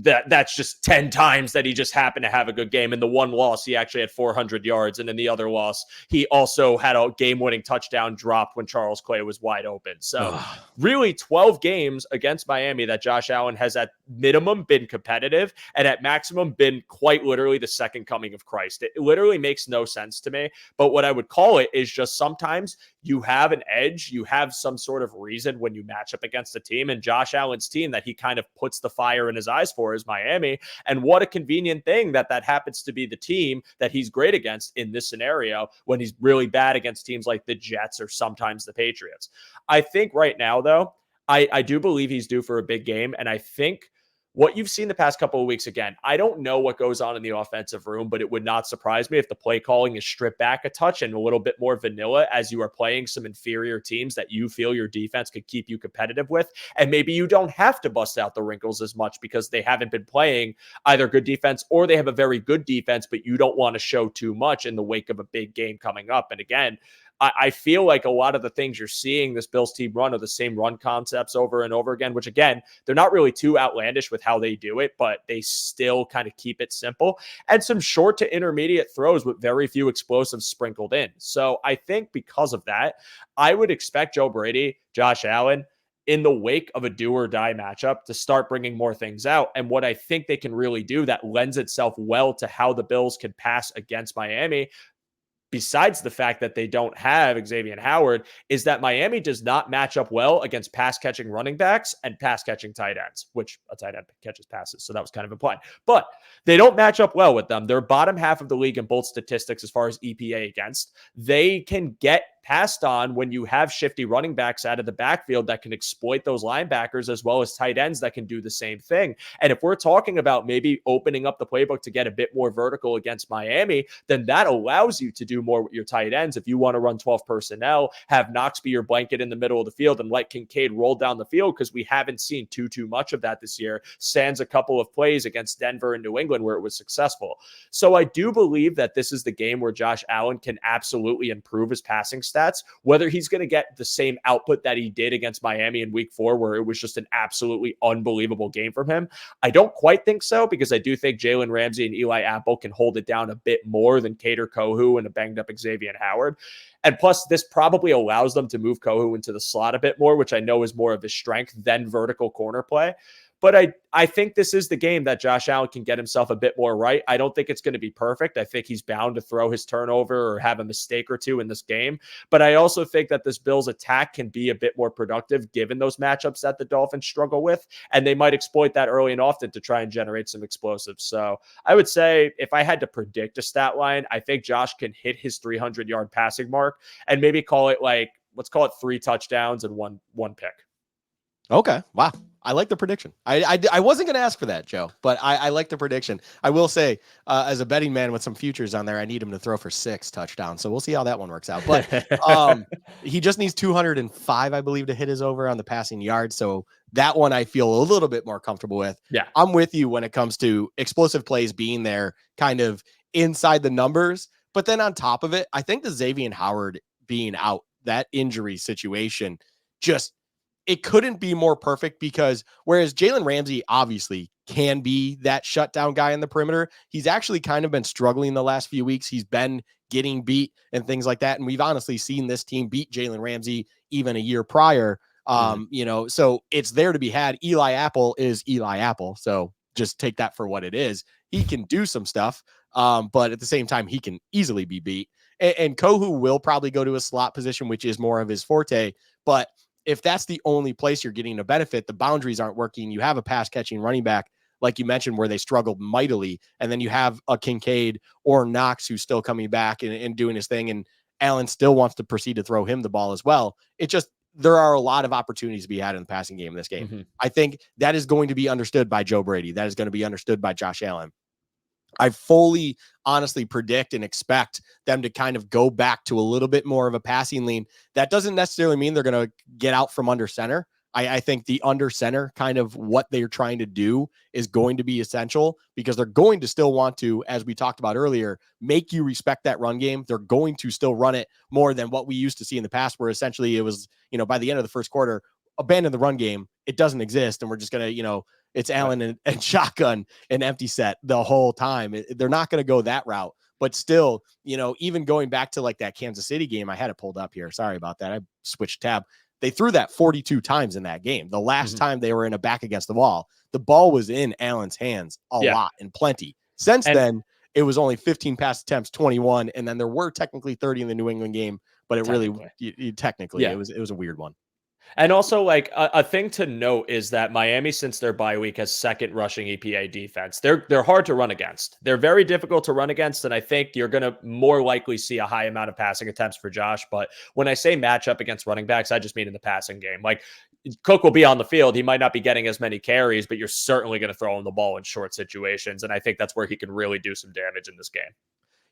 that's just 10 times that he just happened to have a good game. In the one loss, he actually had 400 yards. And in the other loss, he also had a game-winning touchdown dropped when Charles Clay was wide open. So really 12 games against Miami that Josh Allen has at minimum been competitive and at maximum been quite literally the second coming of Christ. It literally makes no sense to me. But what I would call it is just sometimes you have an edge, you have some sort of reason when you match up against a team, and Josh Allen's team that he kind of puts the fire in his eyes for is Miami. And what a convenient thing that happens to be the team that he's great against in this scenario when he's really bad against teams like the Jets or sometimes the Patriots. I think right now, though, I do believe he's due for a big game. And I think what you've seen the past couple of weeks, again, I don't know what goes on in the offensive room, but it would not surprise me if the play calling is stripped back a touch and a little bit more vanilla as you are playing some inferior teams that you feel your defense could keep you competitive with. And maybe you don't have to bust out the wrinkles as much because they haven't been playing either good defense or they have a very good defense, but you don't want to show too much in the wake of a big game coming up. And again, I feel like a lot of the things you're seeing this Bills team run are the same run concepts over and over again, which again, they're not really too outlandish with how they do it, but they still kind of keep it simple and some short to intermediate throws with very few explosives sprinkled in. So I think because of that, I would expect Joe Brady, Josh Allen, in the wake of a do or die matchup to start bringing more things out. And what I think they can really do that lends itself well to how the Bills can pass against Miami, besides the fact that they don't have Xavier Howard, is that Miami does not match up well against pass-catching running backs and pass-catching tight ends, which a tight end catches passes, so that was kind of implied. But they don't match up well with them. They're bottom half of the league in both statistics as far as EPA against. They can get passed on when you have shifty running backs out of the backfield that can exploit those linebackers as well as tight ends that can do the same thing. And if we're talking about maybe opening up the playbook to get a bit more vertical against Miami, then that allows you to do more with your tight ends. If you want to run 12 personnel, have Knox be your blanket in the middle of the field and let Kincaid roll down the field, because we haven't seen too much of that this year, sans a couple of plays against Denver and New England where it was successful. So I do believe that this is the game where Josh Allen can absolutely improve his passing stats. Whether he's going to get the same output that he did against Miami in week 4, where it was just an absolutely unbelievable game from him, I don't quite think so, because I do think Jalen Ramsey and Eli Apple can hold it down a bit more than Cater Kohu and a banged up Xavier Howard. And plus, this probably allows them to move Kohu into the slot a bit more, which I know is more of his strength than vertical corner play. But I think this is the game that Josh Allen can get himself a bit more right. I don't think it's going to be perfect. I think he's bound to throw his turnover or have a mistake or two in this game. But I also think that this Bills attack can be a bit more productive given those matchups that the Dolphins struggle with. And they might exploit that early and often to try and generate some explosives. So I would say if I had to predict a stat line, I think Josh can hit his 300-yard passing mark and maybe call it let's call it 3 touchdowns and one pick. Okay. Wow. I like the prediction. I wasn't going to ask for that, Joe, but I like the prediction. I will say, as a betting man with some futures on there, I need him to throw for 6 touchdowns. So we'll see how that one works out. But he just needs 205, I believe, to hit his over on the passing yards. So that one I feel a little bit more comfortable with. Yeah. I'm with you when it comes to explosive plays being there kind of inside the numbers. But then on top of it, I think the Xavier Howard being out, that injury situation, it couldn't be more perfect, because whereas Jalen Ramsey obviously can be that shutdown guy in the perimeter, he's actually kind of been struggling the last few weeks. He's been getting beat and things like that. And we've honestly seen this team beat Jalen Ramsey even a year prior. So it's there to be had. Eli Apple is Eli Apple. So just take that for what it is. He can do some stuff. But at the same time, he can easily be beat. And Kohu will probably go to a slot position, which is more of his forte. But if that's the only place you're getting a benefit, the boundaries aren't working. You have a pass catching running back, like you mentioned, where they struggled mightily. And then you have a Kincaid or Knox who's still coming back and doing his thing. And Allen still wants to proceed to throw him the ball as well. There are a lot of opportunities to be had in the passing game in this game. Mm-hmm. I think that is going to be understood by Joe Brady. That is going to be understood by Josh Allen. I fully, honestly predict and expect them to kind of go back to a little bit more of a passing lean. That doesn't necessarily mean they're going to get out from under center. I think the under center, kind of what they're trying to do, is going to be essential, because they're going to still want to, as we talked about earlier, make you respect that run game. They're going to still run it more than what we used to see in the past, where essentially it was, by the end of the first quarter, abandon the run game. It doesn't exist. And we're just going to, it's Allen and shotgun and empty set the whole time. They're not going to go that route. But still, even going back to like that Kansas City game, I had it pulled up here. Sorry about that. I switched tab. They threw that 42 times in that game. The last time they were in a back against the wall, the ball was in Allen's hands a lot and plenty. Since then, it was only 15 pass attempts, 21. And then there were technically 30 in the New England game, but it really, it was a weird one. And also, a thing to note is that Miami, since their bye week, has second rushing EPA defense. They're hard to run against. They're very difficult to run against, and I think you're going to more likely see a high amount of passing attempts for Josh. But when I say matchup against running backs, I just mean in the passing game. Like, Cook will be on the field. He might not be getting as many carries, but you're certainly going to throw him the ball in short situations, and I think that's where he can really do some damage in this game.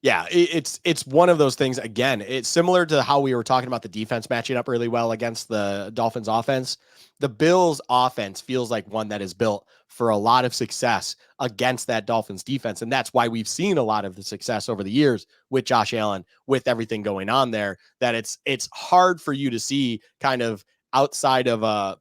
Yeah, it's one of those things. Again, it's similar to how we were talking about the defense matching up really well against the Dolphins offense. The Bills offense feels like one that is built for a lot of success against that Dolphins defense. And that's why we've seen a lot of the success over the years with Josh Allen, with everything going on there, that it's hard for you to see kind of outside of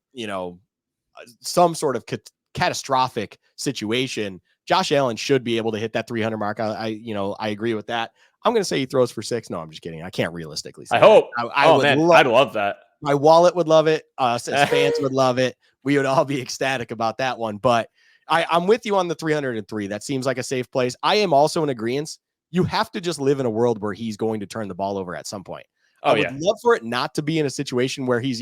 some sort of catastrophic situation. Josh Allen should be able to hit that 300 mark. I agree with that. I'm going to say he throws for 6. No, I'm just kidding. I can't realistically say I hope. I'd love that. My wallet would love it. Us as fans would love it. We would all be ecstatic about that one. But I'm with you on the 303. That seems like a safe place. I am also in agreement. You have to just live in a world where he's going to turn the ball over at some point. I would love for it not to be in a situation where he's,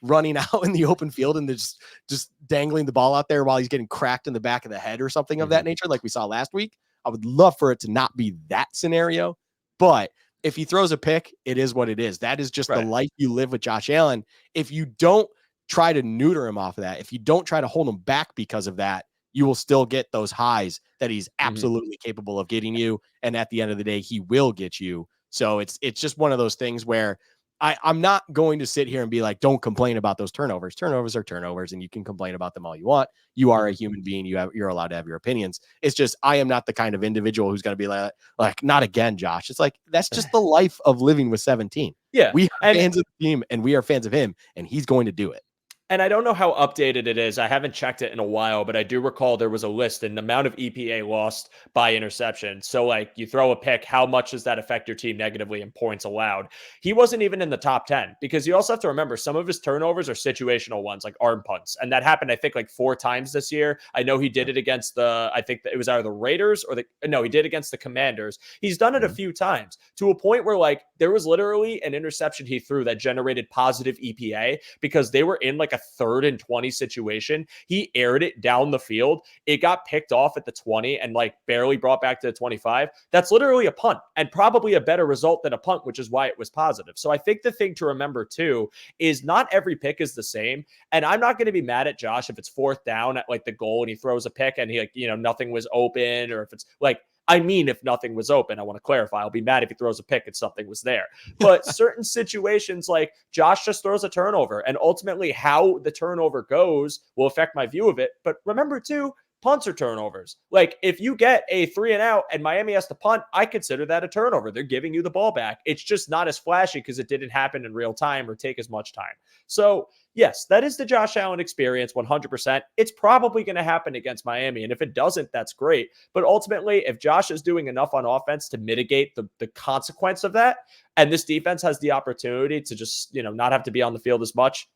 running out in the open field and just dangling the ball out there while he's getting cracked in the back of the head or something of that nature, like we saw last week. I would love for it to not be that scenario. But if he throws a pick, it is what it is. That is just the life you live with Josh Allen. If you don't try to neuter him off of that, if you don't try to hold him back because of that, you will still get those highs that he's absolutely capable of getting you. And at the end of the day, he will get you. So it's just one of those things where I'm not going to sit here and be like, don't complain about those turnovers. Turnovers are turnovers, and you can complain about them all you want. You are a human being. You're allowed to have your opinions. It's just I am not the kind of individual who's going to be like, not again, Josh. It's like that's just the life of living with 17. Yeah. We are fans of the team, and we are fans of him, and he's going to do it. And I don't know how updated it is. I haven't checked it in a while, but I do recall there was a list and the amount of EPA lost by interception. So, like, you throw a pick, how much does that affect your team negatively in points allowed? He wasn't even in the top 10 because you also have to remember some of his turnovers are situational ones, like arm punts. And that happened, I think, like 4 times this year. I know he did it against I think it was either the Raiders or he did against the Commanders. He's done it a few times to a point where, like, there was literally an interception he threw that generated positive EPA because they were in like a 3rd and 20 situation. He aired it down the field. It got picked off at the 20 and like barely brought back to the 25. That's literally a punt and probably a better result than a punt, which is why it was positive. So I think the thing to remember too is not every pick is the same. And I'm not going to be mad at Josh if it's 4th down at like the goal and he throws a pick and he like, nothing was open, or if it's like, I mean, if nothing was open, I want to clarify. I'll be mad if he throws a pick and something was there. But certain situations, like Josh just throws a turnover, and ultimately how the turnover goes will affect my view of it. But remember, too, punts are turnovers. Like, if you get a 3 and out and Miami has to punt, I consider that a turnover. They're giving you the ball back. It's just not as flashy because it didn't happen in real time or take as much time. So, yes, that is the Josh Allen experience 100%. It's probably going to happen against Miami. And if it doesn't, that's great. But ultimately, if Josh is doing enough on offense to mitigate the consequence of that, and this defense has the opportunity to just, not have to be on the field as much,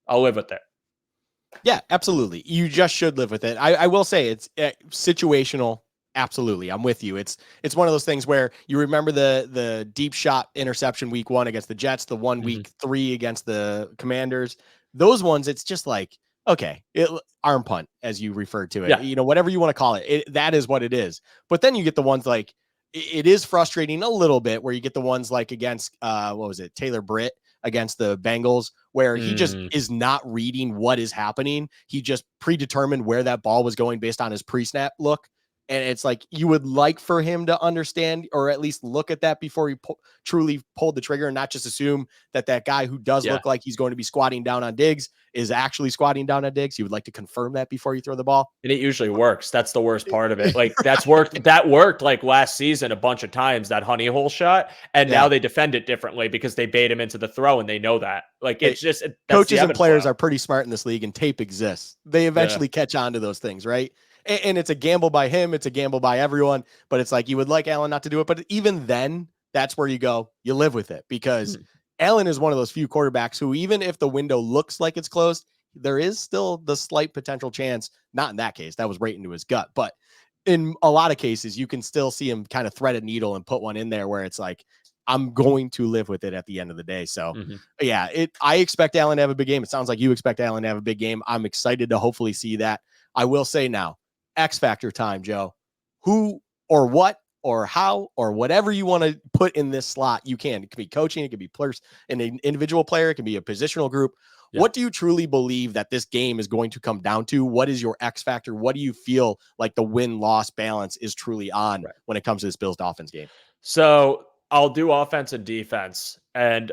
I'll live with it. Yeah, absolutely. You just should live with it. I will say it's situational. Absolutely. I'm with you. It's one of those things where you remember the deep shot interception week 1 against the Jets, the one week 3 against the Commanders. Those ones, it's just like, okay, arm punt, as you referred to it, whatever you want to call it, that is what it is. But then you get the ones like, it is frustrating a little bit where you get the ones like against, what was it? Taylor Britt against the Bengals, where he just is not reading what is happening. He just predetermined where that ball was going based on his pre-snap look. And it's like, you would like for him to understand, or at least look at that before he truly pulled the trigger, and not just assume that guy who does look like he's going to be squatting down on Diggs is actually squatting down on Diggs. You would like to confirm that before you throw the ball. And it usually works. That's the worst part of it. Like, that worked like last season a bunch of times, that honey hole shot. And now they defend it differently because they bait him into the throw and they know that. Like, it's just coaches and players are pretty smart in this league, and tape exists. They eventually catch on to those things, right? And it's a gamble by him. It's a gamble by everyone. But it's like, you would like Allen not to do it. But even then, that's where you go, you live with it, because Allen is one of those few quarterbacks who, even if the window looks like it's closed, there is still the slight potential chance. Not in that case, that was right into his gut. But in a lot of cases, you can still see him kind of thread a needle and put one in there where it's like, I'm going to live with it at the end of the day. So I expect Allen to have a big game. It sounds like you expect Allen to have a big game. I'm excited to hopefully see that. I will say now, X Factor time, Joe. Who or what or how or whatever you want to put in this slot, you can. It could be coaching, it could be players, an individual player, it can be a positional group. What do you truly believe that this game is going to come down to? What is your X factor? What do you feel like the win-loss balance is truly on when it comes to this Bills Dolphins game? So I'll do offense and defense. And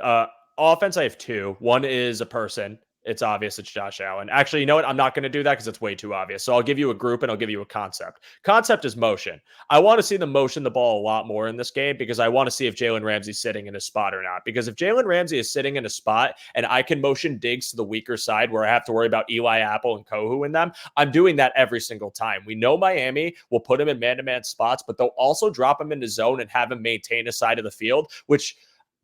offense, I have 2. One is a person. It's obvious it's Josh Allen. Actually, you know what? I'm not going to do that because it's way too obvious. So I'll give you a group and I'll give you a concept. Concept is motion. I want to see them motion the ball a lot more in this game because I want to see if Jalen Ramsey's sitting in a spot or not. Because if Jalen Ramsey is sitting in a spot and I can motion Diggs to the weaker side where I have to worry about Eli Apple and Kohu in them, I'm doing that every single time. We know Miami will put him in man-to-man spots, but they'll also drop him into zone and have him maintain a side of the field, which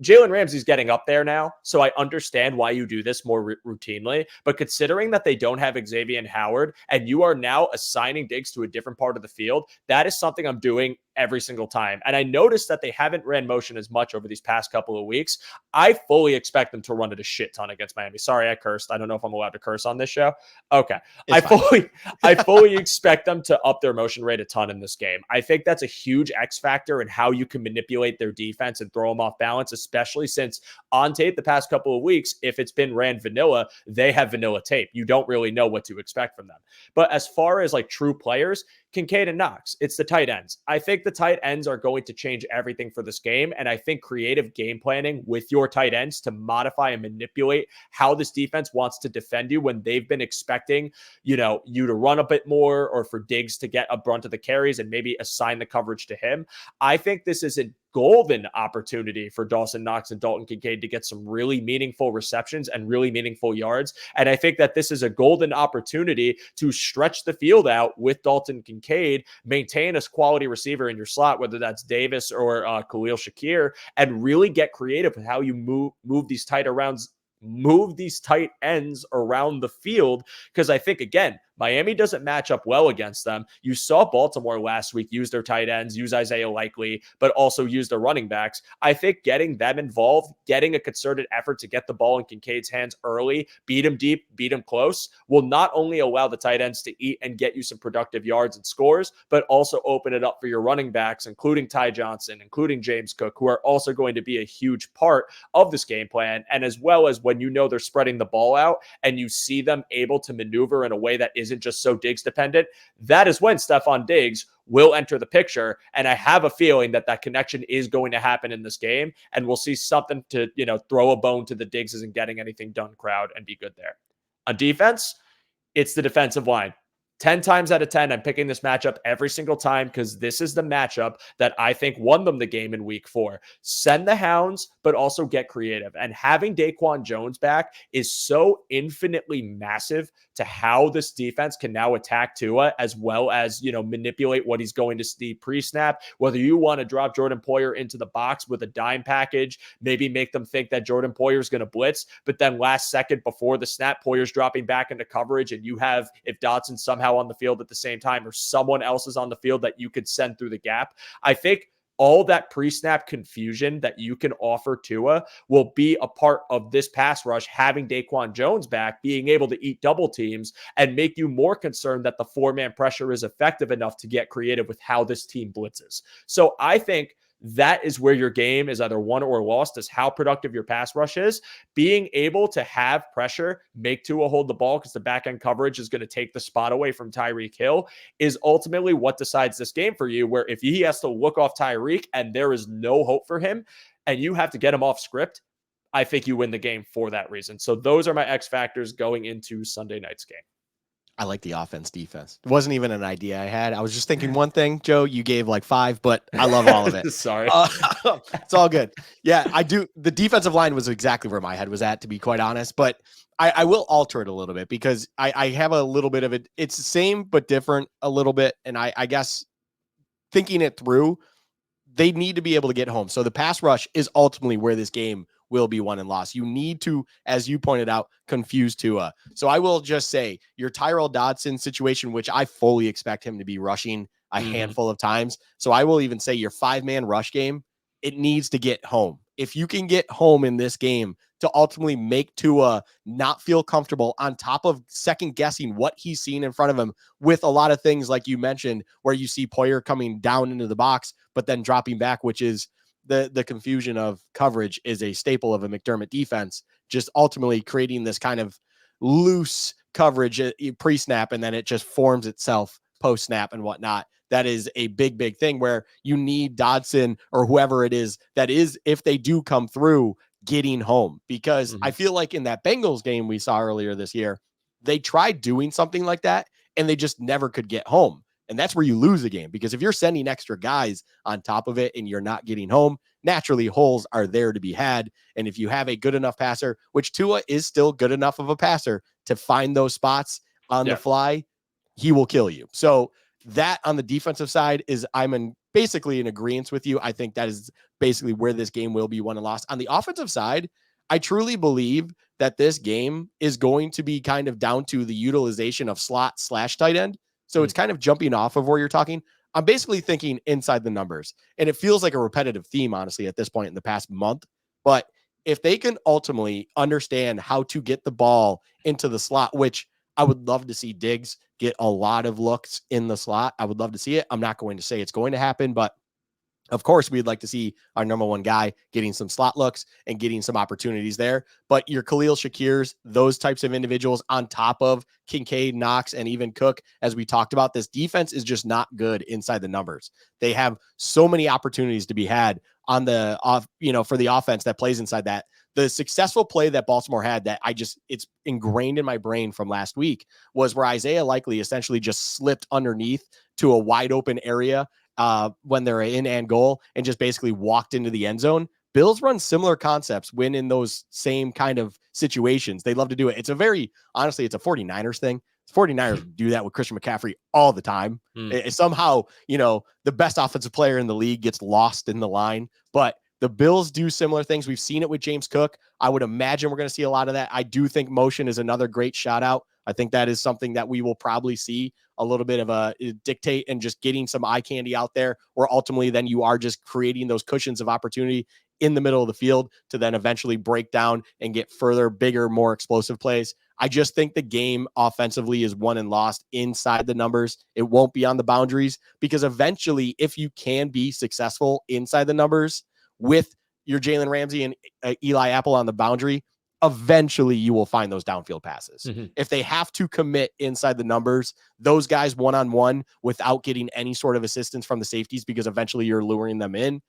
Jalen Ramsey's getting up there now, so I understand why you do this more routinely. But considering that they don't have Xavier Howard and you are now assigning Diggs to a different part of the field, that is something I'm doing every single time. And I noticed that they haven't ran motion as much over these past couple of weeks. I fully expect them to run it a shit ton against Miami. Sorry, I cursed. I don't know if I'm allowed to curse on this show. Okay. I fully expect them to up their motion rate a ton in this game. I think that's a huge X factor in how you can manipulate their defense and throw them off balance, especially since on tape the past couple of weeks, if it's been ran vanilla, they have vanilla tape. You don't really know what to expect from them. But as far as like true players, Kincaid and Knox. It's the tight ends. I think the tight ends are going to change everything for this game. And I think creative game planning with your tight ends to modify and manipulate how this defense wants to defend you when they've been expecting, you to run a bit more or for Diggs to get a brunt of the carries and maybe assign the coverage to him. I think this is a golden opportunity for Dawson Knox and Dalton Kincaid to get some really meaningful receptions and really meaningful yards. And I think that this is a golden opportunity to stretch the field out with Dalton Kincaid, maintain a quality receiver in your slot, whether that's Davis or Khalil Shakir, and really get creative with how you move these tight ends around the field. Because I think, again, Miami doesn't match up well against them. You saw Baltimore last week use their tight ends, use Isaiah Likely, but also use their running backs. I think getting them involved, getting a concerted effort to get the ball in Kincaid's hands early, beat him deep, beat him close, will not only allow the tight ends to eat and get you some productive yards and scores, but also open it up for your running backs, including Ty Johnson, including James Cook, who are also going to be a huge part of this game plan. And as well as when they're spreading the ball out and you see them able to maneuver in a way that isn't just so Diggs dependent, that is when Stephon Diggs will enter the picture. And I have a feeling that connection is going to happen in this game. And we'll see something to, throw a bone to the Diggs isn't getting anything done crowd and be good there. On defense, it's the defensive line. 10 times out of 10, I'm picking this matchup every single time because this is the matchup that I think won them the game in week 4. Send the hounds, but also get creative. And having Daquan Jones back is so infinitely massive to how this defense can now attack Tua, as well as, manipulate what he's going to see pre-snap. Whether you want to drop Jordan Poyer into the box with a dime package, maybe make them think that Jordan Poyer is going to blitz, but then last second before the snap, Poyer's dropping back into coverage, and you have, if Dotson somehow on the field at the same time or someone else is on the field that you could send through the gap. I think all that pre-snap confusion that you can offer Tua will be a part of this pass rush, having Daquan Jones back, being able to eat double teams and make you more concerned that the 4-man pressure is effective enough to get creative with how this team blitzes. So I think that is where your game is either won or lost, is how productive your pass rush is. Being able to have pressure, make Tua hold the ball because the back end coverage is going to take the spot away from Tyreek Hill, is ultimately what decides this game for you, where if he has to look off Tyreek and there is no hope for him and you have to get him off script, I think you win the game for that reason. So those are my X factors going into Sunday night's game. I like the offense defense. It wasn't even an idea I had. I was just thinking one thing, Joe, you gave like 5, but I love all of it. Sorry. It's all good. Yeah, I do. The defensive line was exactly where my head was at, to be quite honest, but I will alter it a little bit because I have a little bit of it. It's the same, but different a little bit. And I guess thinking it through, they need to be able to get home. So the pass rush is ultimately where this game will be won and lost. You need to, as you pointed out, confuse Tua. So I will just say your Tyrell Dodson situation, which I fully expect him to be rushing a handful of times. So I will even say your 5-man rush game, it needs to get home. If you can get home in this game to ultimately make Tua not feel comfortable on top of second guessing what he's seen in front of him with a lot of things like you mentioned, where you see Poyer coming down into the box, but then dropping back, which is the confusion of coverage is a staple of a McDermott defense, just ultimately creating this kind of loose coverage pre-snap, and then it just forms itself post-snap and whatnot. That is a big, big thing where you need Dodson or whoever it is that is, if they do come through, getting home. Because I feel like in that Bengals game we saw earlier this year, they tried doing something like that and they just never could get home. And that's where you lose the game, because if you're sending extra guys on top of it and you're not getting home, naturally holes are there to be had. And if you have a good enough passer, which Tua is still good enough of a passer to find those spots on the fly, he will kill you. So that on the defensive side is basically in agreement with you. I think that is basically where this game will be won and lost. On the offensive side, I truly believe that this game is going to be kind of down to the utilization of slot / tight end. So it's kind of jumping off of where you're talking. I'm basically thinking inside the numbers, and it feels like a repetitive theme, honestly, at this point in the past month. But if they can ultimately understand how to get the ball into the slot, which I would love to see Diggs get a lot of looks in the slot. I would love to see it. I'm not going to say it's going to happen, but Of course, we'd like to see our number one guy getting some slot looks and getting some opportunities there. But your Khalil Shakirs, those types of individuals on top of Kincaid, Knox, and even Cook, as we talked about, this defense is just not good inside the numbers. They have so many opportunities to be had on the off, for the offense that plays inside that. The successful play that Baltimore had that it's ingrained in my brain from last week was where Isaiah Likely essentially just slipped underneath to a wide open area when they're in and goal and just basically walked into the end zone. Bills run similar concepts when in those same kind of situations. They love to do it. It's a 49ers thing. 49ers do that with Christian McCaffrey all the time. Somehow, the best offensive player in the league gets lost in the line, but the Bills do similar things. We've seen it with James Cook. I would imagine we're going to see a lot of that. I do think motion is another great shout out. I think that is something that we will probably see a little bit of a dictate and just getting some eye candy out there, where ultimately then you are just creating those cushions of opportunity in the middle of the field to then eventually break down and get further, bigger, more explosive plays. I just think the game offensively is won and lost inside the numbers. It won't be on the boundaries, because eventually, if you can be successful inside the numbers with your Jalen Ramsey and Eli Apple on the boundary, eventually you will find those downfield passes. If they have to commit inside the numbers, those guys one-on-one without getting any sort of assistance from the safeties, because eventually you're luring them in,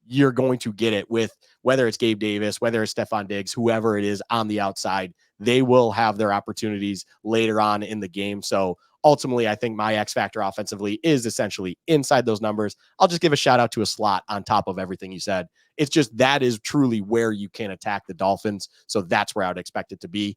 you're going to get it with whether it's Gabe Davis, whether it's Stephon Diggs, whoever it is on the outside. They will have their opportunities later on in the game. So ultimately, I think my X factor offensively is essentially inside those numbers. I'll just give a shout out to a slot on top of everything you said. It's just that is truly where you can attack the Dolphins. So that's where I would expect it to be.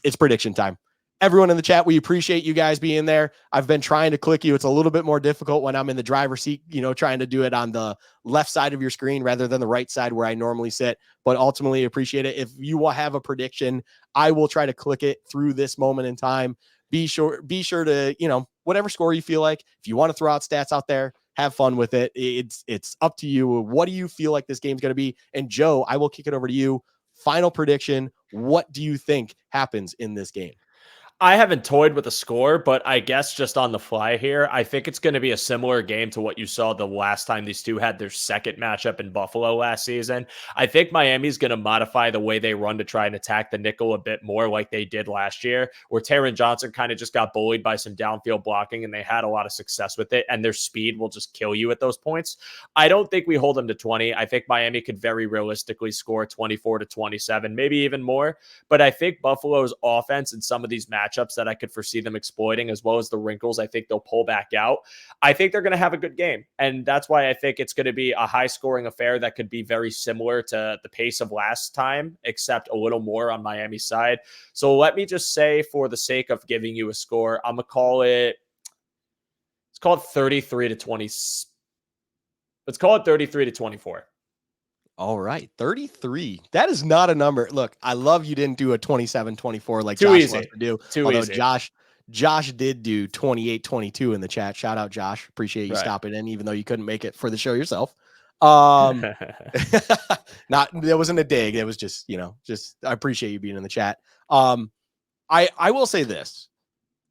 It's prediction time. Everyone in the chat, we appreciate you guys being there. I've been trying to click you. It's a little bit more difficult when I'm in the driver's seat, trying to do it on the left side of your screen rather than the right side where I normally sit. But ultimately, appreciate it. If you will have a prediction, I will try to click it through this moment in time. Be sure to, whatever score you feel like. If you want to throw out stats out there, have fun with it. It's up to you. What do you feel like this game's going to be? And Joe, I will kick it over to you. Final prediction. What do you think happens in this game? I haven't toyed with a score, but I guess just on the fly here, I think it's going to be a similar game to what you saw the last time these two had their second matchup in Buffalo last season. I think Miami's going to modify the way they run to try and attack the nickel a bit more like they did last year, where Taron Johnson kind of just got bullied by some downfield blocking and they had a lot of success with it, and their speed will just kill you at those points. I don't think we hold them to 20. I think Miami could very realistically score 24-27, maybe even more. But I think Buffalo's offense in some of these matchups that I could foresee them exploiting, as well as the wrinkles I think they'll pull back out. I think they're going to have a good game. And that's why I think it's going to be a high scoring affair that could be very similar to the pace of last time, except a little more on Miami's side. So let me just say, for the sake of giving you a score, I'm going to call it, let's call it 33-20. Let's call it 33-24. All right, 33. That is not a number. Look, I love you didn't do a 27-24 like Too Josh easy. wants to do. Too Although easy. Josh did do 28-22 in the chat. Shout out, Josh. Appreciate you stopping in, even though you couldn't make it for the show yourself. That wasn't a dig. It was just I appreciate you being in the chat. I will say this.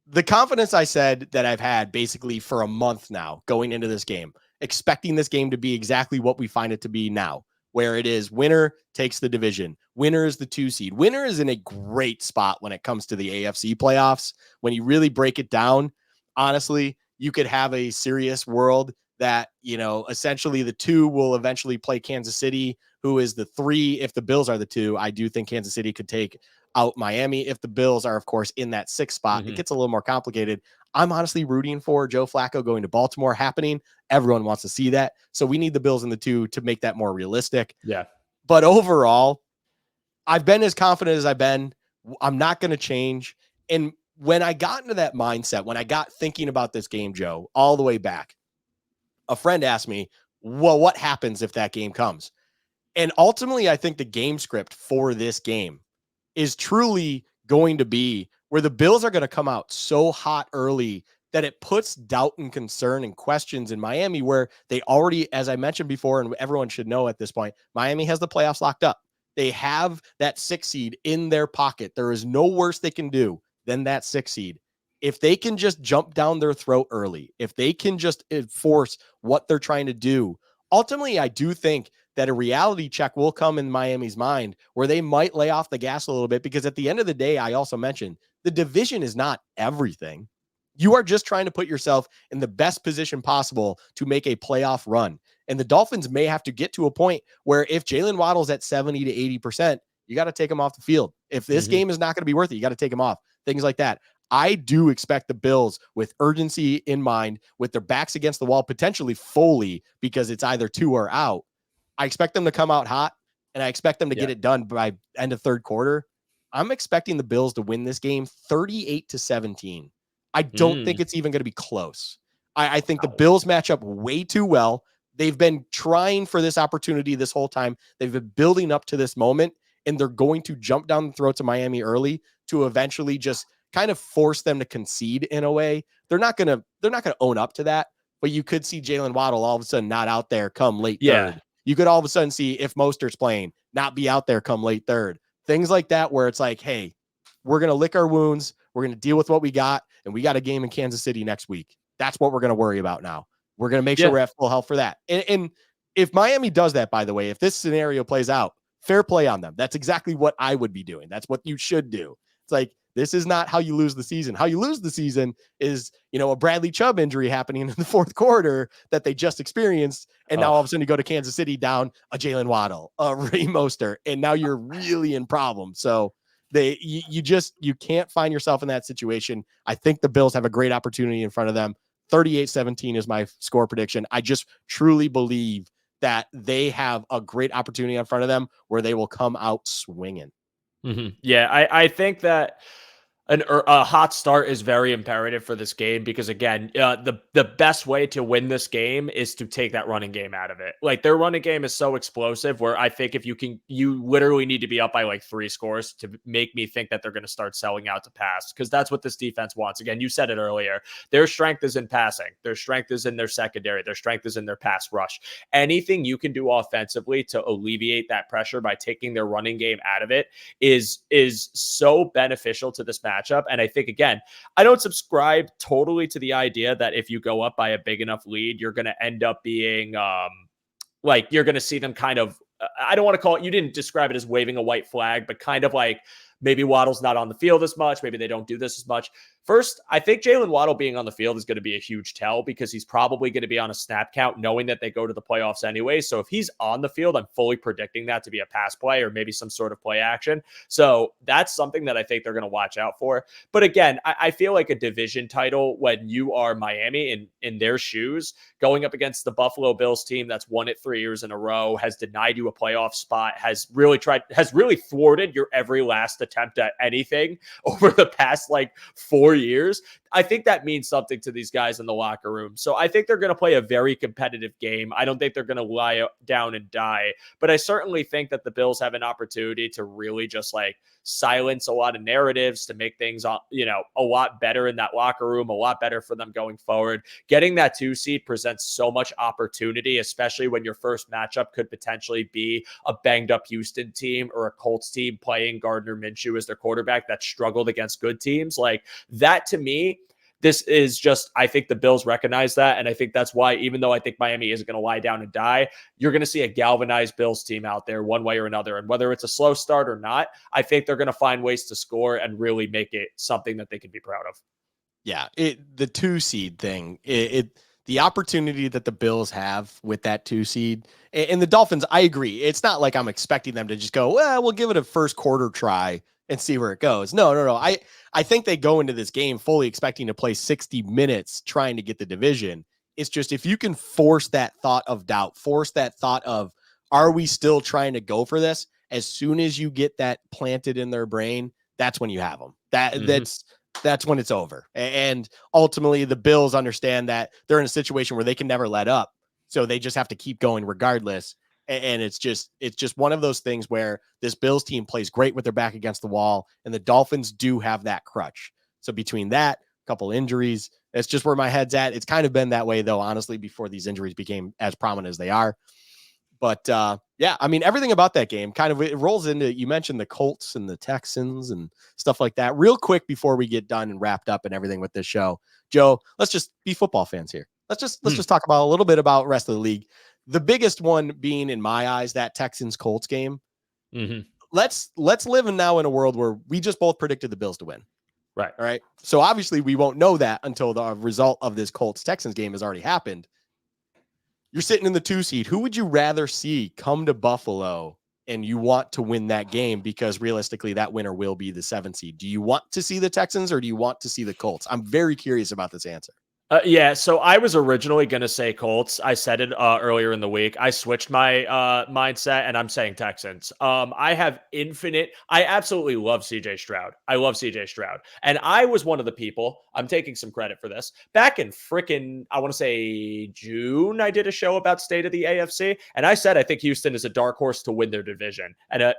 The confidence I said that I've had basically for a month now going into this game, expecting this game to be exactly what we find it to be now, where it is winner takes the division. Winner is the 2 seed. Winner is in a great spot when it comes to the AFC playoffs. When you really break it down, honestly, you could have a serious world that, essentially the 2 will eventually play Kansas City, who is the 3. If the Bills are the 2, I do think Kansas City could take out Miami. If the Bills are, of course, in that 6th spot, it gets a little more complicated. I'm honestly rooting for Joe Flacco going to Baltimore happening. Everyone wants to see that. So we need the Bills in the 2 to make that more realistic. Yeah. But overall, I've been as confident as I've been. I'm not going to change. And when I got into that mindset, when I got thinking about this game, Joe, all the way back, a friend asked me, well, what happens if that game comes? And ultimately, I think the game script for this game is truly going to be where the Bills are going to come out so hot early that it puts doubt and concern and questions in Miami, where they already, as I mentioned before, and everyone should know at this point, Miami has the playoffs locked up. They have that 6 seed in their pocket. There is no worse they can do than that 6 seed. If they can just jump down their throat early, if they can just enforce what they're trying to do ultimately, I do think that a reality check will come in Miami's mind where they might lay off the gas a little bit, because at the end of the day, I also mentioned the division is not everything. You are just trying to put yourself in the best position possible to make a playoff run. And the Dolphins may have to get to a point where if Jalen Waddle's at 70 to 80%, you got to take him off the field. If this game is not going to be worth it, you got to take him off. Things like that. I do expect the Bills, with urgency in mind, with their backs against the wall, potentially fully, because it's either two or out. I expect them to come out hot, and I expect them to get it done by end of third quarter. I'm expecting the Bills to win this game 38-17. I don't think it's even going to be close. I think the Bills match up way too well. They've been trying for this opportunity this whole time. They've been building up to this moment, and they're going to jump down the throats of Miami early to eventually just kind of force them to concede in a way. They're not going to own up to that, but you could see Jalen Waddle all of a sudden not out there come late third. You could all of a sudden see, if Mostert's playing, not be out there come late third. Things like that, where it's like, hey, we're going to lick our wounds. We're going to deal with what we got, and we got a game in Kansas City next week. That's what we're going to worry about now. We're going to make sure we're at full health for that. And if Miami does that, by the way, if this scenario plays out, fair play on them. That's exactly what I would be doing. That's what you should do. It's like, this is not how you lose the season. How you lose the season is, a Bradley Chubb injury happening in the fourth quarter that they just experienced. And now all of a sudden you go to Kansas City down a Jalen Waddle, a Raheem Mostert, and now you're really in problems. So you can't find yourself in that situation. I think the Bills have a great opportunity in front of them. 38-17 is my score prediction. I just truly believe that they have a great opportunity in front of them where they will come out swinging. Yeah, I think that a hot start is very imperative for this game, because again, the best way to win this game is to take that running game out of it. Like, their running game is so explosive, where I think if you literally need to be up by like 3 scores to make me think that they're going to start selling out to pass, because that's what this defense wants. Again, you said it earlier. Their strength is in passing. Their strength is in their secondary. Their strength is in their pass rush. Anything you can do offensively to alleviate that pressure by taking their running game out of it is so beneficial to this matchup. And I think, again, I don't subscribe totally to the idea that if you go up by a big enough lead, you're going to end up being like, you're going to see them kind of, I don't want to call it, you didn't describe it as waving a white flag, but kind of like, maybe Waddle's not on the field as much. Maybe they don't do this as much. First, I think Jalen Waddle being on the field is going to be a huge tell, because he's probably going to be on a snap count, knowing that they go to the playoffs anyway. So if he's on the field, I'm fully predicting that to be a pass play or maybe some sort of play action. So that's something that I think they're going to watch out for. But again, I feel like a division title, when you are Miami in their shoes, going up against the Buffalo Bills team that's won it 3 years in a row, has denied you a playoff spot, has really thwarted your every last attempt at anything over the past like 4 years. I think that means something to these guys in the locker room. So I think they're going to play a very competitive game. I don't think they're going to lie down and die, but I certainly think that the Bills have an opportunity to really just like silence a lot of narratives, to make things, a lot better in that locker room, a lot better for them going forward. Getting that 2 seed presents so much opportunity, especially when your first matchup could potentially be a banged up Houston team or a Colts team playing Gardner Minshew as their quarterback that struggled against good teams. Like that, to me, this is just, I think the Bills recognize that. And I think that's why, even though I think Miami isn't going to lie down and die, you're going to see a galvanized Bills team out there one way or another. And whether it's a slow start or not, I think they're going to find ways to score and really make it something that they can be proud of. Yeah, the 2 seed thing, the opportunity that the Bills have with that 2 seed, and the Dolphins, I agree. It's not like I'm expecting them to just go, well, we'll give it a first quarter try and see where it goes. No. I think they go into this game fully expecting to play 60 minutes trying to get the division. It's just, if you can force that thought of doubt, force that thought of, are we still trying to go for this? As soon as you get that planted in their brain, that's when you have them. That's when it's over. And ultimately the Bills understand that they're in a situation where they can never let up. So they just have to keep going regardless. And it's just one of those things where this Bills team plays great with their back against the wall, and the Dolphins do have that crutch. So between that, a couple injuries, that's just where my head's at. It's kind of been that way, though, honestly, before these injuries became as prominent as they are. But yeah, I mean, everything about that game kind of, it rolls into, you mentioned the Colts and the Texans and stuff like that. Real quick before we get done and wrapped up and everything with this show, Joe, let's just be football fans here. Let's just talk about a little bit about the rest of the league. The biggest one being, in my eyes, that Texans Colts game. Mm-hmm. Let's live now in a world where we just both predicted the Bills to win. Right. All right. So obviously we won't know that until the result of this Colts Texans game has already happened. You're sitting in the 2 seed. Who would you rather see come to Buffalo and you want to win that game? Because realistically, that winner will be the 7 seed. Do you want to see the Texans or do you want to see the Colts? I'm very curious about this answer. Yeah, so I was originally going to say Colts. I said it earlier in the week. I switched my mindset, and I'm saying Texans. I absolutely love CJ Stroud. I love CJ Stroud. And I was one of the people, I'm taking some credit for this. Back in frickin', I want to say June, I did a show about state of the AFC, and I said I think Houston is a dark horse to win their division, and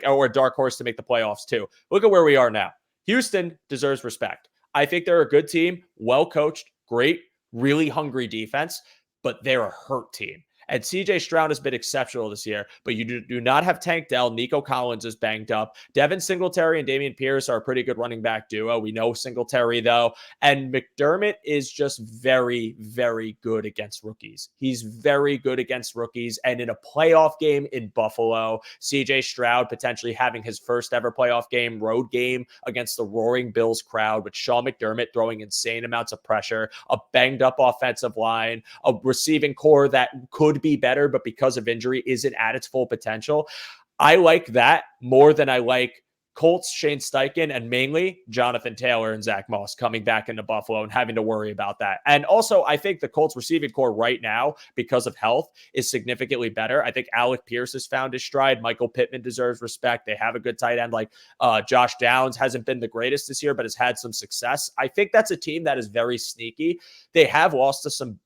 or a dark horse to make the playoffs too. Look at where we are now. Houston deserves respect. I think they're a good team, well coached, great, really hungry defense, but they're a hurt team. And CJ Stroud has been exceptional this year, but you do not have Tank Dell. Nico Collins is banged up. Devin Singletary and Dameon Pierce are a pretty good running back duo. We know Singletary, though. And McDermott is just very, very good against rookies. He's very good against rookies. And in a playoff game in Buffalo, CJ Stroud potentially having his first ever playoff game, road game against the roaring Bills crowd with Sean McDermott throwing insane amounts of pressure, a banged up offensive line, a receiving core that could be better, but because of injury isn't at its full potential. I like that more than I like Colts, Shane Steichen, and mainly Jonathan Taylor and Zach Moss coming back into Buffalo and having to worry about that. And also, I think the Colts receiving core right now, because of health, is significantly better. I think Alec Pierce has found his stride. Michael Pittman deserves respect. They have a good tight end. Like Josh Downs hasn't been the greatest this year, but has had some success. I think that's a team that is very sneaky. They have lost to some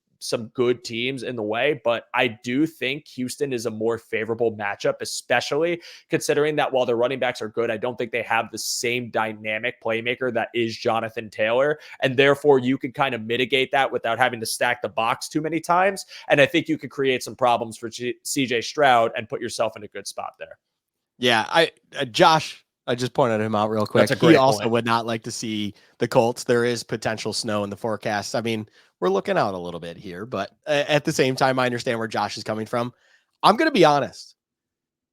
good teams in the way, but I do think Houston is a more favorable matchup, especially considering that while their running backs are good, I don't think they have the same dynamic playmaker that is Jonathan Taylor. And therefore you can kind of mitigate that without having to stack the box too many times. And I think you could create some problems for CJ Stroud and put yourself in a good spot there. Yeah. Josh, I just pointed him out real quick. That's a great He also point. would not like to see the Colts. There is potential snow in the forecast. I mean, we're looking out a little bit here, but at the same time, I understand where Josh is coming from. I'm going to be honest.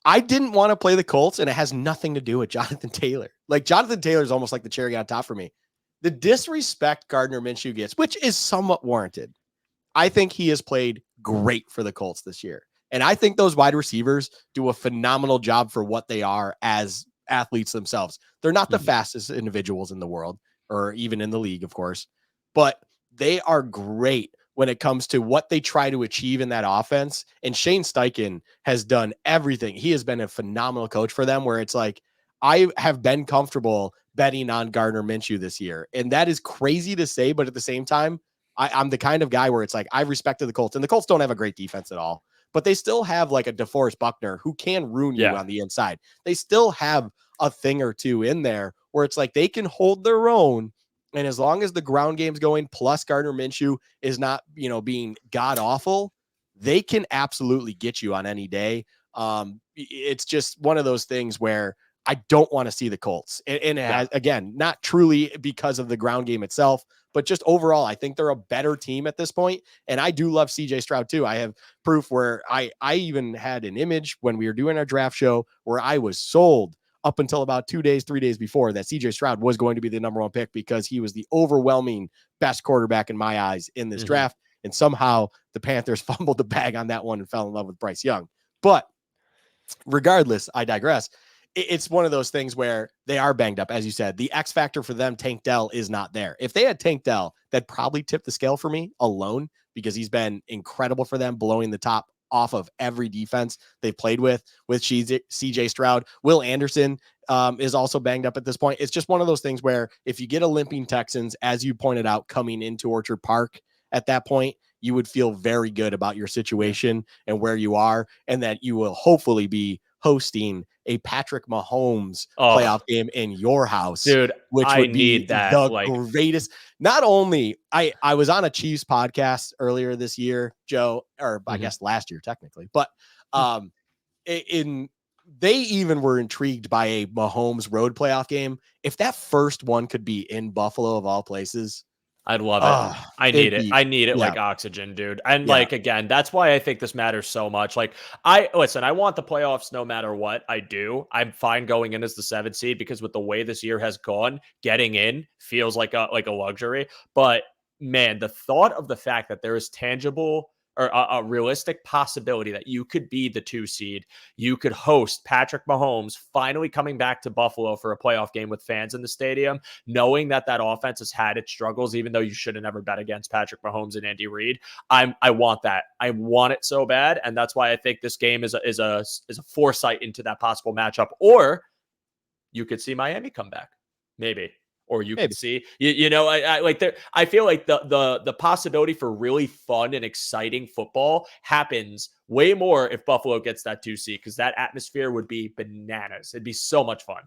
I didn't want to play the Colts, and it has nothing to do with Jonathan Taylor. Like, Jonathan Taylor is almost like the cherry on top for me. The disrespect Gardner Minshew gets, which is somewhat warranted. I think he has played great for the Colts this year. And I think those wide receivers do a phenomenal job for what they are as athletes themselves. They're not the fastest individuals in the world, or even in the league, of course, but they are great when it comes to what they try to achieve in that offense. And Shane Steichen has done everything. He has been a phenomenal coach for them, where it's like, I have been comfortable betting on Gardner Minshew this year. And that is crazy to say, but at the same time, I'm the kind of guy where it's like, I respected the Colts, and the Colts don't have a great defense at all, but they still have like a DeForest Buckner who can ruin you on the inside. They still have a thing or two in there where it's like they can hold their own. And as long as the ground game's going, plus Gardner Minshew is not, being god awful, they can absolutely get you on any day. It's just one of those things where I don't want to see the Colts. And it has, again, not truly because of the ground game itself, but just overall, I think they're a better team at this point. And I do love CJ Stroud too. I have proof where I even had an image when we were doing our draft show where I was sold up until about 3 days before that CJ Stroud was going to be the number one pick because he was the overwhelming best quarterback in my eyes in this draft. And somehow the Panthers fumbled the bag on that one and fell in love with Bryce Young. But regardless, I digress. It's one of those things where they are banged up. As you said, the X factor for them, Tank Dell, is not there. If they had Tank Dell, that'd probably tip the scale for me alone because he's been incredible for them, blowing the top off of every defense they've played with CJ Stroud. Will Anderson is also banged up at this point. It's just one of those things where if you get a limping Texans, as you pointed out, coming into Orchard Park at that point, you would feel very good about your situation and where you are, and that you will hopefully be hosting a Patrick Mahomes playoff game in your house, dude, which would be that, the greatest. Not only I was on a Chiefs podcast earlier this year, Joe, or I guess last year technically, but they even were intrigued by a Mahomes road playoff game. If that first one could be in Buffalo of all places, I'd love it. Oh, I need it'd it. be I need it yeah, like oxygen, dude. And yeah. like again, that's why I think this matters so much. Like I want the playoffs no matter what. I do. I'm fine going in as the 7th seed because with the way this year has gone, getting in feels like a luxury. But man, the thought of the fact that there is tangible or a realistic possibility that you could be the 2 seed, you could host Patrick Mahomes finally coming back to Buffalo for a playoff game with fans in the stadium, knowing that that offense has had its struggles, even though you should have never bet against Patrick Mahomes and Andy Reid. I want that. I want it so bad, and that's why I think this game is a foresight into that possible matchup. Or you could see Miami come back, maybe. Or you could Maybe. see, I like there. I feel like the possibility for really fun and exciting football happens way more if Buffalo gets that 2 seed because that atmosphere would be bananas. It'd be so much fun.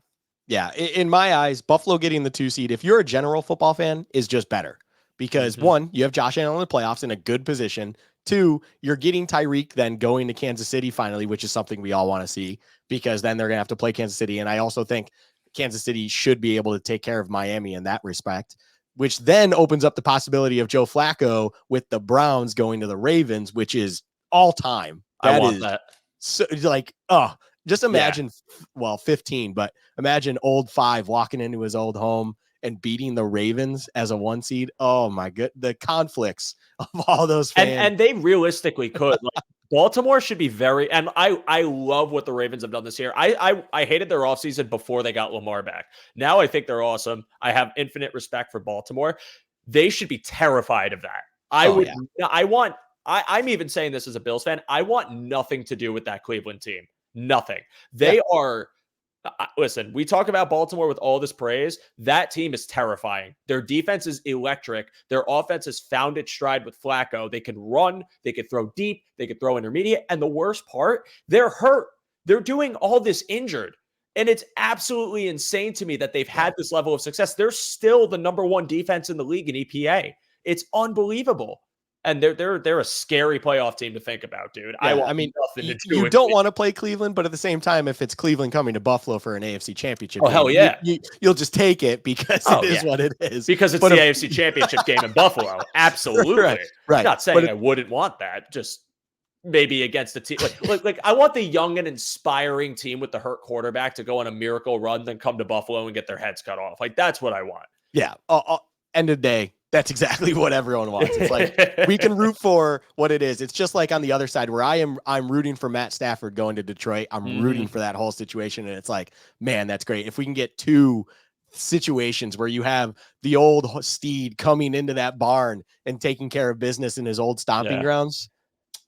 Yeah, in my eyes, Buffalo getting the 2 seed, if you're a general football fan, is just better because one, you have Josh Allen in the playoffs in a good position. 2, you're getting Tyreek then going to Kansas City finally, which is something we all want to see because then they're going to have to play Kansas City. And I also think Kansas City should be able to take care of Miami in that respect, which then opens up the possibility of Joe Flacco with the Browns going to the Ravens, which is all time. I That want is that. so like, just imagine, 15, but imagine old 5 walking into his old home and beating the Ravens as a 1 seed. Oh my god, the conflicts of all those fans. And they realistically could. Like, Baltimore should be very, and I love what the Ravens have done this year. I hated their offseason before they got Lamar back. Now I think they're awesome. I have infinite respect for Baltimore. They should be terrified of that. I'm even saying this as a Bills fan. I want nothing to do with that Cleveland team. Nothing. They are. Listen, we talk about Baltimore with all this praise. That team is terrifying. Their defense is electric. Their offense has found its stride with Flacco. They can run, they can throw deep, they can throw intermediate. And the worst part, they're hurt. They're doing all this injured. And it's absolutely insane to me that they've had this level of success. They're still the number 1 defense in the league in EPA. It's unbelievable. And they're a scary playoff team to think about, dude. Yeah, I want I mean, nothing to do you with don't it. want to play Cleveland, but at the same time, if it's Cleveland coming to Buffalo for an AFC championship Oh, game, hell yeah. you'll just take it because it is what it is. Because it's but the AFC championship game in Buffalo. Absolutely. right. I'm not saying I wouldn't want that. Just maybe against a team. Like I want the young and inspiring team with the hurt quarterback to go on a miracle run, then come to Buffalo and get their heads cut off. Like, that's what I want. Yeah. End of the day, that's exactly what everyone wants. It's like we can root for what it is. It's just like on the other side where I'm rooting for Matt Stafford going to Detroit. I'm rooting for that whole situation. And it's like, man, that's great. If we can get 2 situations where you have the old steed coming into that barn and taking care of business in his old stomping grounds,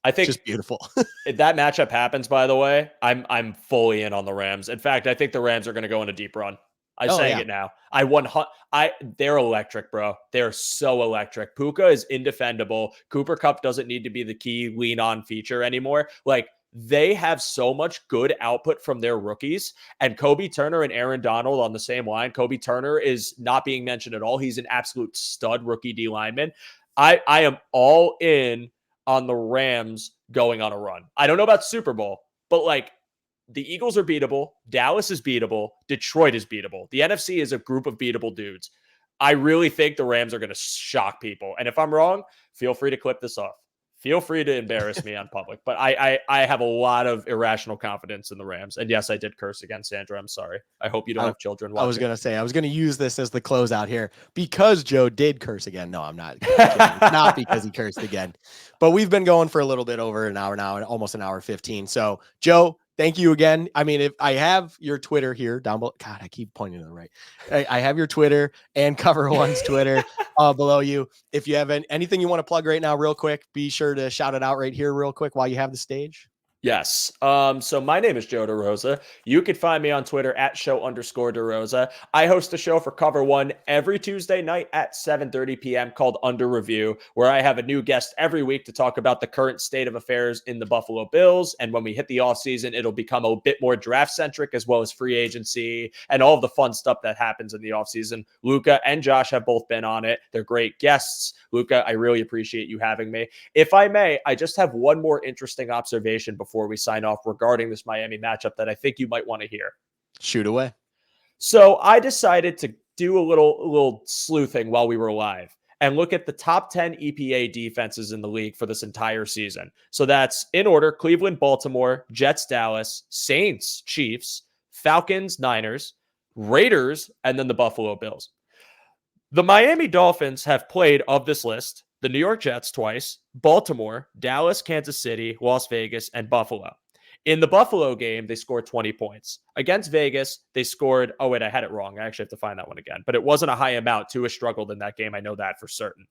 I think it's just beautiful. if that matchup happens, by the way, I'm fully in on the Rams. In fact, I think the Rams are going to go on a deep run. I'm saying it now. They're electric, bro. They're so electric. Puka is indefendable. Cooper Kupp doesn't need to be the key lean on feature anymore. Like, they have so much good output from their rookies, and Kobe Turner and Aaron Donald on the same line. Kobe Turner is not being mentioned at all. He's an absolute stud rookie D lineman. I am all in on the Rams going on a run. I don't know about Super Bowl, but like, the Eagles are beatable. Dallas is beatable. Detroit is beatable. The NFC is a group of beatable dudes. I really think the Rams are going to shock people. And if I'm wrong, feel free to clip this off. Feel free to embarrass me on public. But I have a lot of irrational confidence in the Rams. And yes, I did curse again, Sandra. I'm sorry. I hope you don't have children watching. I was going to say, I was going to use this as the closeout here because Joe did curse again. No, I'm not. Not because he cursed again. But we've been going for a little bit over an hour now, and almost an hour 15. So, Joe, thank you again. I mean, if I have your Twitter here down below, God, I keep pointing to the right. I have your Twitter and Cover1's Twitter below you. If you have anything you want to plug right now, real quick, be sure to shout it out right here real quick while you have the stage. Yes. So my name is Joe DeRosa. You can find me on Twitter at @show_DeRosa. I host a show for Cover1 every Tuesday night at 7:30 p.m. called Under Review, where I have a new guest every week to talk about the current state of affairs in the Buffalo Bills. And when we hit the offseason, it'll become a bit more draft-centric as well as free agency and all of the fun stuff that happens in the offseason. Luka and Josh have both been on it. They're great guests. Luka, I really appreciate you having me. If I may, I just have one more interesting observation before we sign off regarding this Miami matchup that I think you might want to hear. Shoot away. So I decided to do a little sleuthing while we were live. and look at the top 10 EPA defenses in the league for this entire season. So that's in order: Cleveland, Baltimore, Jets, Dallas, Saints, Chiefs, Falcons, Niners, Raiders, and then the Buffalo Bills. The Miami Dolphins have played, of this list, the New York Jets twice, Baltimore, Dallas, Kansas City, Las Vegas, and Buffalo. In the Buffalo game, they scored 20 points. Against Vegas, they scored, oh wait, I had it wrong. I actually have to find that one again. But it wasn't a high amount. Tua struggled in that game. I know that for certain.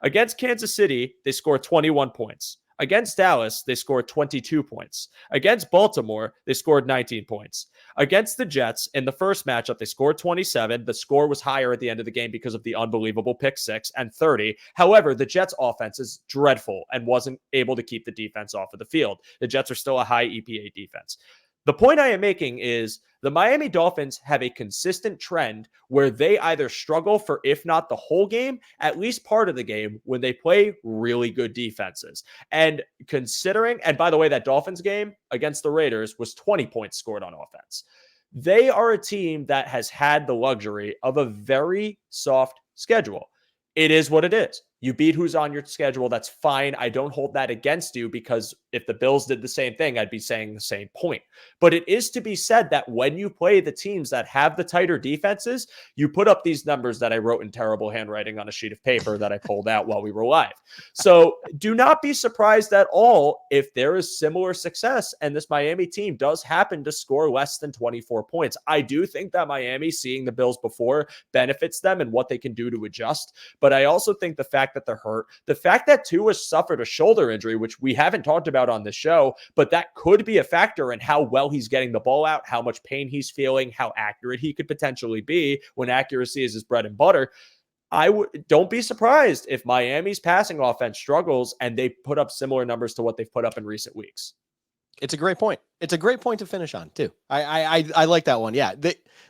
Against Kansas City, they scored 21 points. Against Dallas, they scored 22 points. Against Baltimore, they scored 19 points. Against the Jets, in the first matchup, they scored 27. The score was higher at the end of the game because of the unbelievable pick six, and 30. However, the Jets' offense is dreadful and wasn't able to keep the defense off of the field. The Jets are still a high EPA defense. The point I am making is the Miami Dolphins have a consistent trend where they either struggle for, if not the whole game, at least part of the game, when they play really good defenses. And considering, and by the way, that Dolphins game against the Raiders was 20 points scored on offense. They are a team that has had the luxury of a very soft schedule. It is what it is. You beat who's on your schedule. That's fine. I don't hold that against you, because if the Bills did the same thing, I'd be saying the same point. But it is to be said that when you play the teams that have the tighter defenses, you put up these numbers that I wrote in terrible handwriting on a sheet of paper that I pulled out while we were live. So do not be surprised at all if there is similar success and this Miami team does happen to score less than 24 points. I do think that Miami, seeing the Bills before, benefits them and what they can do to adjust. But I also think the fact that they're hurt, the fact that Tua suffered a shoulder injury, which we haven't talked about on the show, but that could be a factor in how well he's getting the ball out, how much pain he's feeling, how accurate he could potentially be when accuracy is his bread and butter. Don't be surprised if Miami's passing offense struggles and they put up similar numbers to what they've put up in recent weeks. It's a great point. It's a great point to finish on too. I like that one. Yeah.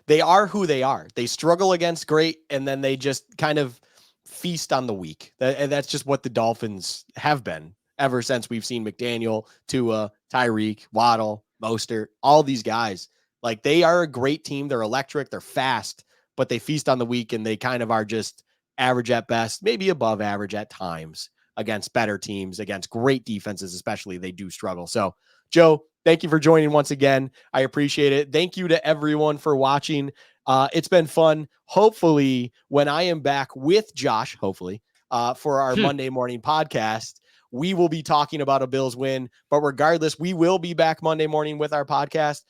They are who they are. They struggle against great, and then they just kind of feast on the weak. And that's just what the Dolphins have been ever since we've seen McDaniel, Tua, Tyreek, Waddle, Mostert, all these guys. Like, they are a great team. They're electric. They're fast, but they feast on the weak, and they kind of are just average at best, maybe above average at times against better teams, against great defenses, especially. They do struggle. So, Joe, thank you for joining once again. I appreciate it. Thank you to everyone for watching. It's been fun. Hopefully, when I am back with Josh, for our Monday morning podcast, we will be talking about a Bills win. But regardless, we will be back Monday morning with our podcast.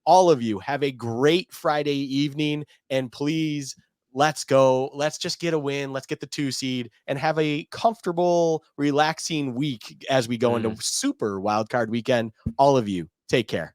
All of you have a great Friday evening, and please, let's go. Let's just get a win. Let's get the 2 seed and have a comfortable, relaxing week as we go into super wildcard weekend. All of you, take care.